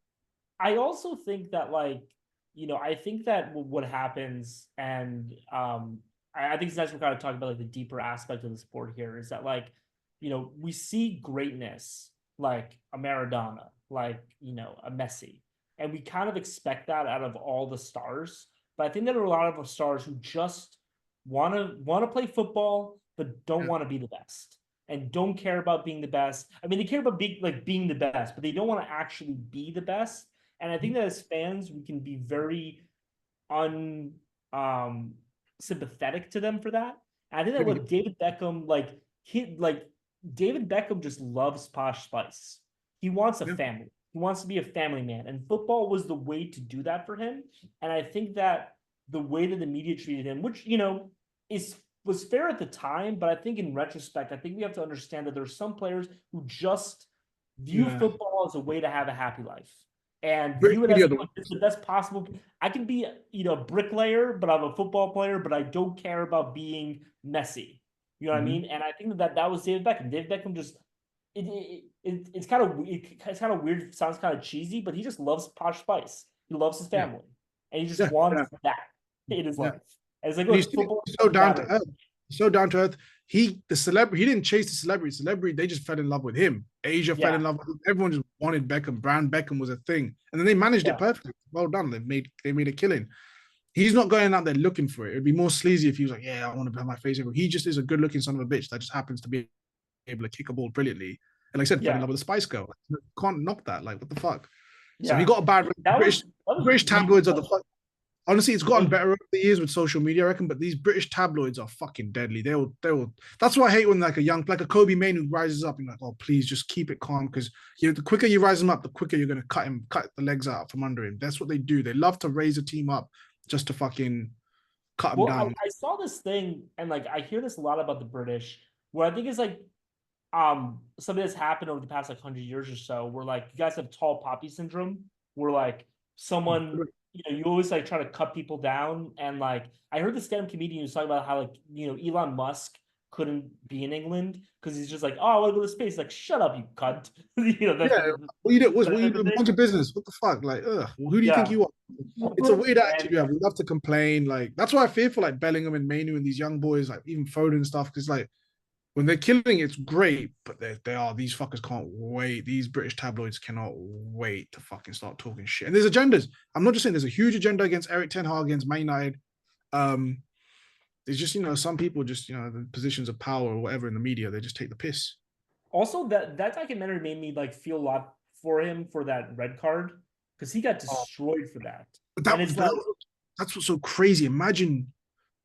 I also think that I think that what happens, and I think it's nice we're kind of talking about like the deeper aspect of the sport here is that we see greatness like a Maradona, like a Messi, and we kind of expect that out of all the stars. But I think there are a lot of stars who just want to play football, but don't yeah, want to be the best and don't care about being the best. I mean, they care about being the best, but they don't want to actually be the best. And I think that as fans, we can be very un um sympathetic to them for that. And I think that really, what David Beckham David Beckham just loves Posh Spice. He wants a yeah, family. He wants to be a family man, and football was the way to do that for him. And I think that the way that the media treated him, which is was fair at the time, but I think in retrospect, I think we have to understand that there's some players who just view yeah. football as a way to have a happy life and British view it as media, like, it's the best possible. I can be a bricklayer, but I'm a football player, but I don't care about being messy. You know what I mm-hmm. mean? And I think that was David Beckham. David Beckham just it's kind of weird. It sounds kind of cheesy, but he just loves Posh Spice. He loves his Yeah, family, and he just yeah, wants yeah, that in his yeah. life. And it's like, And he's look, football so doesn't down to matter. earth. So down to earth. The celebrity, he didn't chase the celebrity. Celebrity, they just fell in love with him. Asia fell Yeah, in love with him. Everyone just wanted Beckham. Brand Beckham was a thing. And then they managed it yeah, perfectly. Well done. They made a killing. He's not going out there looking for it. It'd be more sleazy if he was like, yeah, I want to have my face. He just is a good looking son of a bitch that just happens to be able to kick a ball brilliantly. And like I said, fell in yeah, love with the Spice Girl. You can't knock that. Like, what the fuck? So he yeah. got a bad That was British that was British really tabloids are the fuck. Honestly, it's gotten good. better over the years with social media, I reckon. But these British tabloids are fucking deadly. They will. That's why I hate when like a Kobe Main who rises up and like, oh please just keep it calm because the quicker you rise him up, the quicker you're gonna cut the legs out from under him. That's what they do. They love to raise a team up just to fucking cut him Well, down. I saw this thing, and I hear this a lot about the British, where I think it's something that's happened over the past 100 years or so, where you guys have tall poppy syndrome, where someone you always try to cut people down, and I heard the stand-up comedian who was talking about how Elon Musk couldn't be in England because he's just like, oh, I want to go to space. Like, shut up, you cunt. Yeah, what you did was That what you type of do, thing. bunch of business. What the fuck? Like, well, who do you think Yeah. you are? It's a weird attitude And you have. We love to complain. Like, that's why I fear for like Bellingham and Mainu and these young boys, like even Foden and stuff, because like when they're killing, it's great, but they are these fuckers can't wait. These British tabloids cannot wait to fucking start talking shit. And there's agendas. I'm not just saying there's a huge agenda against Eric Ten Hag, against Man United. Um, there's just some people just the positions of power or whatever in the media, they just take the piss. also that documentary made me feel a lot for him for that red card because he got Oh, destroyed for that. but And it's that's what's so crazy. Imagine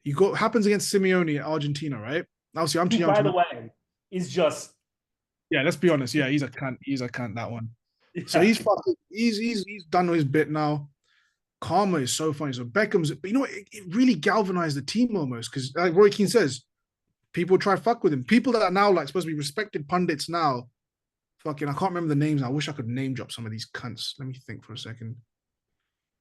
you go happens against Simeone at Argentina, right? Obviously, I'm too who, young by to the remember. way, is just Yeah, let's be honest. Yeah, he's a cunt. He's a cunt, that one. So Yeah, he's fucking he's done his bit now. Karma is so funny. So Beckham's, but you know what? It really galvanized the team almost because, like Roy Keane says, people try to fuck with him. People that are now like supposed to be respected pundits now. Fucking, I can't remember the names. I wish I could name drop some of these cunts. Let me think for a second.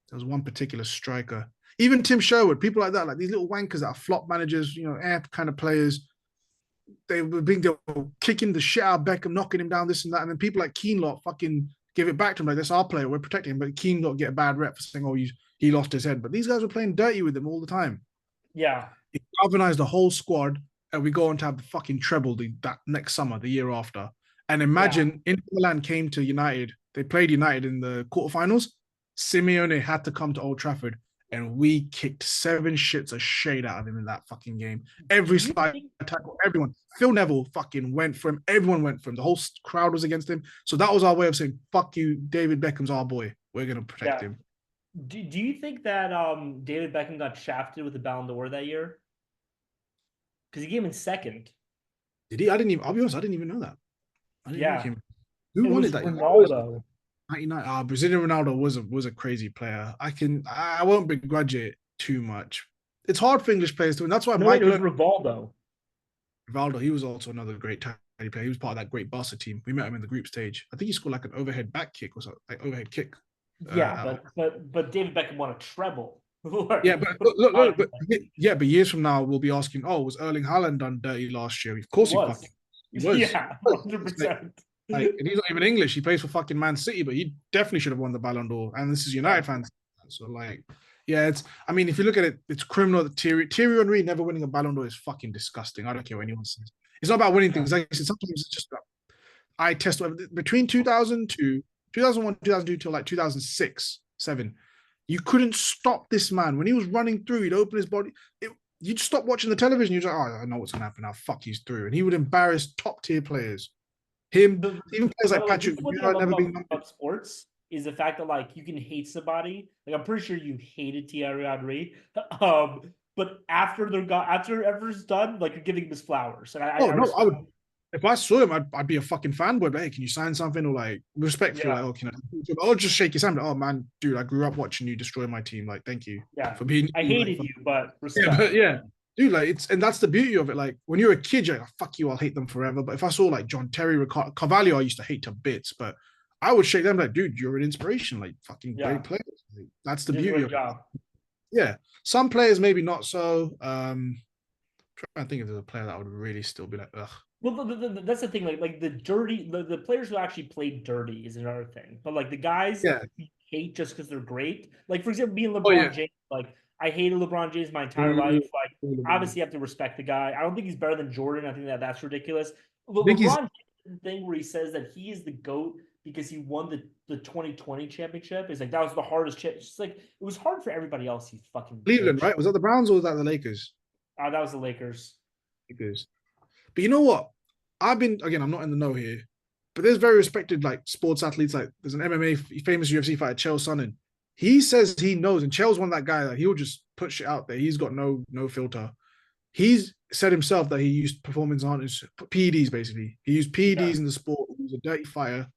There was one particular striker. Even Tim Sherwood, people like that, like these little wankers that are flop managers, air kind of players. They were kicking the shit out of Beckham, knocking him down, this and that. And then people like Keane lot fucking give it back to him. Like, that's our player. We're protecting him. But Keane got get a bad rep for saying, oh, he lost his head. But these guys were playing dirty with him all the time. yeah, He galvanized the whole squad, and we go on to have the fucking treble that next summer, the year after. And yeah, imagine Inter Milan came to United. They played United in the quarterfinals. Simeone had to come to Old Trafford, and we kicked 7 shits of shade out of him in that fucking game. do Every you slide think tackle, everyone. Phil Neville fucking went for him. Everyone went for him. The whole crowd was against him. So that was our way of saying, fuck you, David Beckham's our boy. We're going to protect yeah, him. do you think that David Beckham got shafted with the Ballon d'Or that year? Because he came in second. Did he? I didn't even, I'll be honest, I didn't even know that. I didn't know he Yeah, came. Who it won was it that year? Ronaldo. 99. Brazilian Ronaldo was a crazy player. I won't begrudge it too much. It's hard for English players to win. That's why No, wait, it Michael was Rivaldo. Rivaldo, he was also another great tiny player. He was part of that great Barca team. We met him in the group stage. I think he scored like an overhead back kick or something, like overhead kick. Yeah, Uh, but David Beckham won a treble. yeah, but look, but yeah, but years from now we'll be asking, oh, was Erling Haaland done dirty last year? Of He course he was. fucking he was. Yeah, It's like, 100%. and he's not even English. He plays for fucking Man City, but he definitely should have won the Ballon d'Or. And this is Yeah, United fans. So like, yeah, it's. I mean, if you look at it, it's criminal that Thierry Henry never winning a Ballon d'Or is fucking disgusting. I don't care what anyone says. It's not about winning yeah. things. Like I said, sometimes it's just about I test between 2002, 2001, 2002 till like 2006, 7. You couldn't stop this man when he was running through. He'd open his body. You'd stop watching the television. You're like, oh, I know what's gonna happen now. Fuck, he's through, and he would embarrass top tier players. Him, The even players By like the way, this Patrick is one thing I Vieira love never about, been numbered. about sports is the fact that like you can hate somebody. Like I'm pretty sure you hated Thierry Henry. But after everyone's done, like you're giving him his flowers. And Oh I no, I respect. would. If I saw him, I'd be a fucking fanboy. But hey, can you sign something or like respectfully, like, Yeah, oh, can I? I'll just shake his hand. Like, oh man, dude, I grew up watching you destroy my team. Like, thank you yeah. for being I you. Like, hated you, but yeah, but respect. yeah, dude, like it's and that's the beauty of it. Like when you're a kid, you're like, oh, fuck you, I'll hate them forever. But if I saw like John Terry, Ricardo, Carvalho, I used to hate to bits, but I would shake them like, dude, you're an inspiration. Like fucking Yeah, great players. Like, that's the he did a beauty great of it. job. Yeah, some players maybe not so. Trying to think if there's a player that would really still be like, ugh. Well, that's the thing. Like the players who actually played dirty is another thing. But like the guys Yeah. you hate just because they're great. Like for example, me and Oh yeah. LeBron James. Like I hated LeBron James my entire I life. Like obviously you have to respect the guy. I don't think he's better than Jordan. I think that's ridiculous. think he's LeBron James thing where he says that he is the GOAT because he won the 2020 championship is like that was the hardest chip. It's just like it was hard for everybody else. You fucking Cleveland, bitch. right? Was that the Browns or was that the Lakers? That was the Lakers. Lakers. But you know what? I've been again. I'm not in the know here, but there's very respected like sports athletes. Like there's an MMA famous UFC fighter, Chael Sonnen. He says he knows, and Chael's one of that guy that he'll just put shit out there. He's got no filter. He's said himself that he used performance enhancers, PEDs basically. He used Yeah, PEDs in the sport. He was a dirty fighter.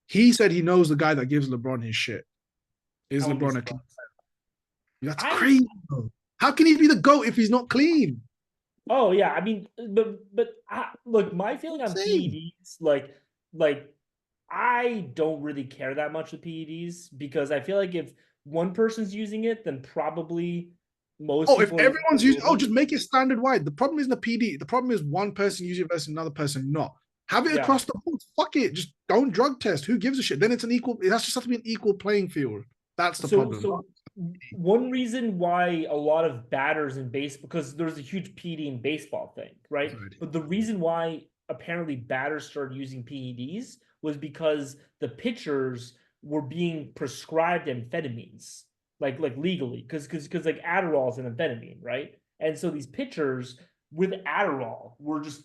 He said he knows the guy that gives LeBron his shit. I Is wouldn't be LeBron a surprised. clean? That's I crazy. Bro. How can he be the GOAT if he's not clean? Oh yeah, I mean, but look, my feeling on Insane. PEDs, like I don't really care that much with PEDs because I feel like if one person's using it, then probably most Oh, if people are everyone's using, oh, using just make it standard wide. The problem isn't the PD. The problem is one person using it versus another person not. Have it Yeah. across the board. Fuck it. Just don't drug test. Who gives a shit? Then it's an equal. It has just have to be an equal playing field. That's the So problem. so one reason why a lot of batters in baseball because there's a huge PD in baseball thing, right? But the reason why apparently batters started using PEDs was because the pitchers were being prescribed amphetamines, like legally, because like Adderall is an amphetamine, right? And so these pitchers with Adderall were just,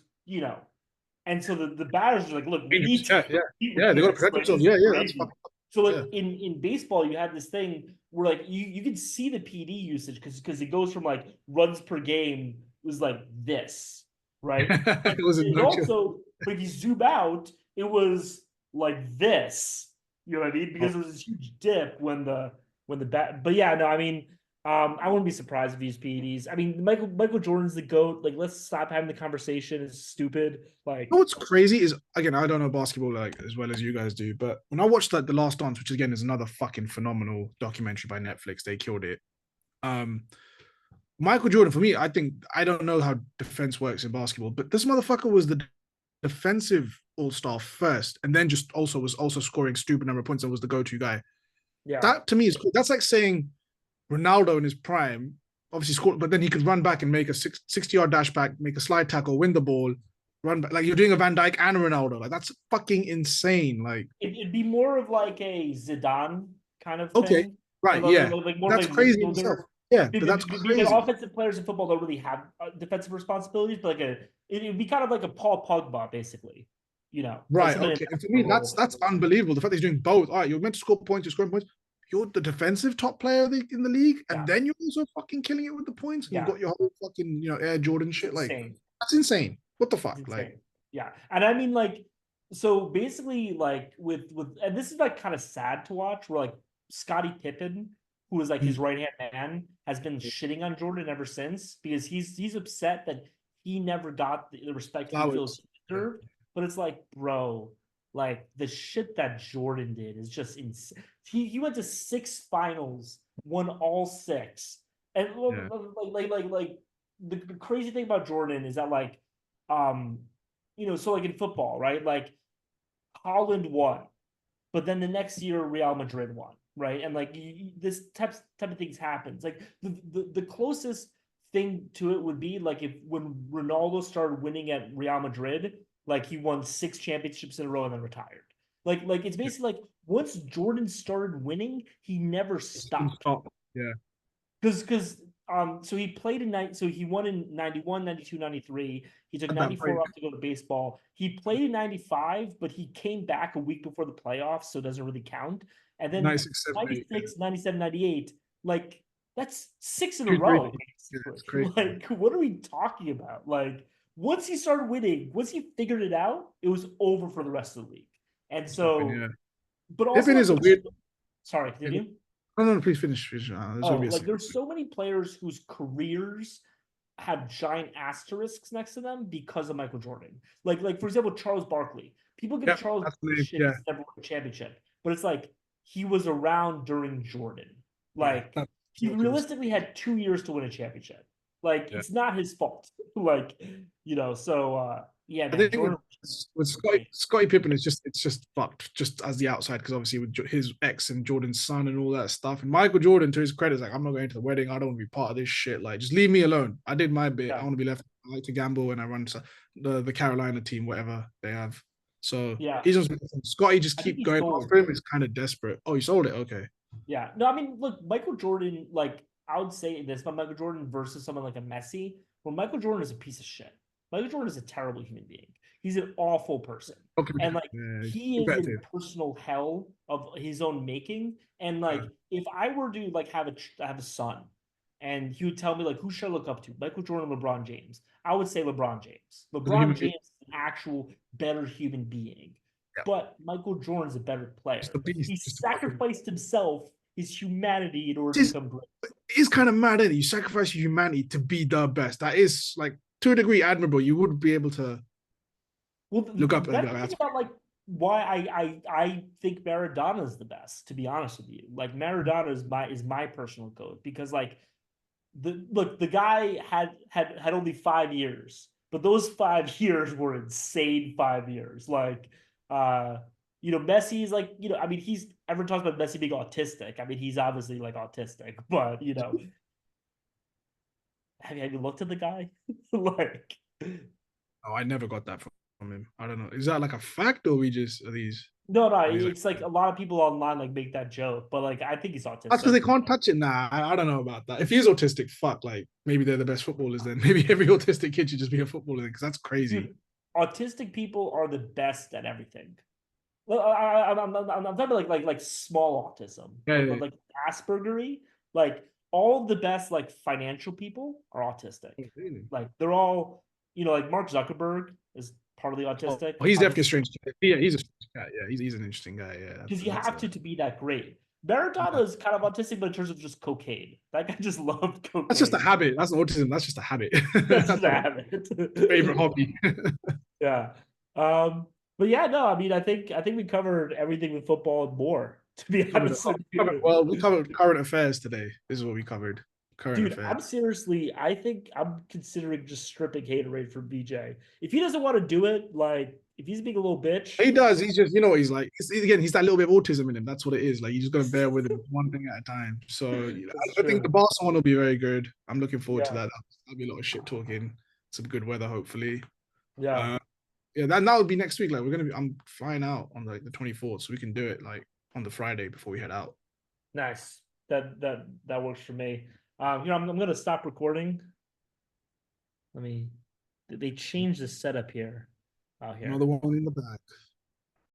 and so the batters are like, look, we need to Yeah, yeah, compete with yeah. They got to this. protect Like, this themselves. is Yeah, yeah. That's crazy. fucking. So like Yeah. in baseball, you had this thing where like you could see the PD usage because it goes from like runs per game was like this, right? But It was a it no chill. also But if you zoom out, it was like this. You know what I mean? Because Oh, there was this huge dip when the bat. But yeah, no, I mean, I wouldn't be surprised if he used PEDs. I mean, Michael Jordan's the goat. Like, let's stop having the conversation. It's stupid. know Like, what's crazy is, again, I don't know basketball like as well as you guys do, but when I watched like The Last Dance, which again is another fucking phenomenal documentary by Netflix, they killed it. Um, Michael Jordan, for me, I think I don't know how defense works in basketball, but this motherfucker was the defensive all-star first, and then just also was also scoring stupid number of points and was the go-to guy. yeah, That to me is cool. That's like saying Ronaldo in his prime, obviously scored, but then he could run back and make a 60-yard dash back, make a slide tackle, win the ball, run back. Like you're doing a Van Dyke and a Ronaldo. Like that's fucking insane. Like, it'd be more of like a Zidane kind of okay, thing. right, yeah. Like more of That's a crazy in itself. midfielder. Yeah, but that's Because crazy. offensive players in football don't really have defensive responsibilities, but it'd be kind of like a Paul Pogba, basically. You know, like Right. something in Okay. And for that me, that's role. that's unbelievable. The fact that he's doing both. All right, you're meant to score points, you're scoring points. You're the defensive top player in the league, and Yeah, then you're also fucking killing it with the points, and you've yeah, got your whole fucking Air Jordan it's shit. Like insane. that's insane. What the It's fuck? Like insane. Yeah. And I mean, like, so basically, like, and this is like kind of sad to watch, where like Scottie Pippen, who is like his right hand man, has been shitting on Jordan ever since because he's upset that he never got the respect he feels flowers. he Yeah. deserved. But it's like, bro, like the shit that Jordan did is just insane. He went to 6 finals, won all six. And Yeah. like the crazy thing about Jordan is that like um, so like in football, right? Like Holland won, but then the next year Real Madrid won, right? And like this type of things happens. Like the closest thing to it would be like if when Ronaldo started winning at Real Madrid, like he won 6 championships in a row and then retired. Like it's basically like once Jordan started winning, he never stopped Stop. Yeah. because so he played in night so he won in 91, 92, 93. He took At that 94 point, off to go to baseball. He played in 95, but he came back a week before the playoffs, so it doesn't really count. And then 96, 7, 8. Yeah. 96, 97, 98, like that's 6 in a Huge rating. row, Yeah, basically. it's crazy. Like, what are we talking about? Like, once he started winning, once he figured it out, it was over for the rest of the league. And so, Yeah. but also Pippen like is a weird. sorry, Yeah, continue. no, no, no, please finish. Finish. There's Oh, gonna be a like second. there's so many players whose careers have giant asterisks next to them because of Michael Jordan. Like for example, Charles Barkley. People give Yeah, Charles that's the Barkley name. shit Yeah, because he never won a championship, but it's like he was around during Jordan. yeah. Like That's he ridiculous. realistically had 2 years to win a championship. Like Yeah. it's not his fault. Like so yeah, I man, think Jordan with was insane. Scottie Pippen is just fucked just as the outside because obviously with his ex and Jordan's son and all that stuff. And Michael Jordan, to his credit, is like, I'm not going to the wedding. I don't want to be part of this shit. Like, just leave me alone. I did my bit. I Yeah, want to be left. I like to gamble and I run the Carolina team, whatever they have. So yeah. he's just Scotty just I think keep he going sold after it. him. It's kind of desperate. Oh, he sold it. Okay. Yeah. No, I mean, look, Michael Jordan, like, I would say this about Michael Jordan versus someone like a Messi, where Michael Jordan is a piece of shit. Michael Jordan is a terrible human being. He's an awful person. Okay. And like Yeah, he is in competitive. personal hell of his own making. And like if I were to like have a son and he would tell me like who should I look up to? Michael Jordan, LeBron James. I would say LeBron James. As a LeBron human being, James is an actual better human being. yeah, But Michael Jordan's a better just player. a beast. He Just a fucking. sacrificed himself, his humanity, in order to It's, become great. it's kind of mad, is it? You sacrifice your humanity to be the best. That is like to a degree admirable. You would be able to Well, look up and be that's like, the thing that's about like why I think Maradona is the best. To be honest with you, like Maradona is my personal goat because like the guy had only 5 years, but those 5 years were insane 5 years. Like Messi's like I mean he's everyone talks about Messi being autistic. I mean he's obviously like autistic, but have you looked at the guy? Like oh, I never got that from him. I don't know. Is that like a fact or we just no, are these like it's like a lot of people online like make that joke, but like I think he's that's because autistic. they can't touch it now. I don't know about that. If he's autistic, fuck, like maybe they're the best footballers then. Maybe every autistic kid should just be a footballer because that's crazy. Dude, autistic people are the best at everything. Well, I'm talking about like small autism, Yeah, but yeah, like Aspergery, like all the best like financial people are autistic. yeah. Really? Like they're all like Mark Zuckerberg is partly Oh, autistic. he's definitely a Obviously, strange guy. Yeah, he's a strange guy. Yeah, he's an interesting guy. Yeah, because you that's have a to be that great. Maradona is kind of autistic, but in terms of just cocaine, that guy just loved that's just a cocaine. habit. That's not autism. That's just a habit. That's That's just a not habit. his favorite hobby. Yeah. But yeah, no, I mean, I think we covered everything with football and more, to be honest with you. Well, we covered current affairs today. This is what we covered. Current Dude, affairs. I'm seriously, I think I'm considering just stripping Haterade from BJ. If he doesn't want to do it, like if he's being a little bitch, He does. He's just, you know what he's like. Again, he's that little bit of autism in him. That's what it is. Like, you just got to bear with him one thing at a time. So, that's I think the true. Barca one will be very good. I'm looking forward to Yeah, that. That'll be a lot of shit talking, some good weather, hopefully. yeah, Uh, yeah, that would be next week. Like, I'm flying out on like the 24th, so we can do it like on the Friday before we head out. nice. That works for me. I'm gonna stop recording. Let me. They changed the setup here. Oh, Another here. one in the back.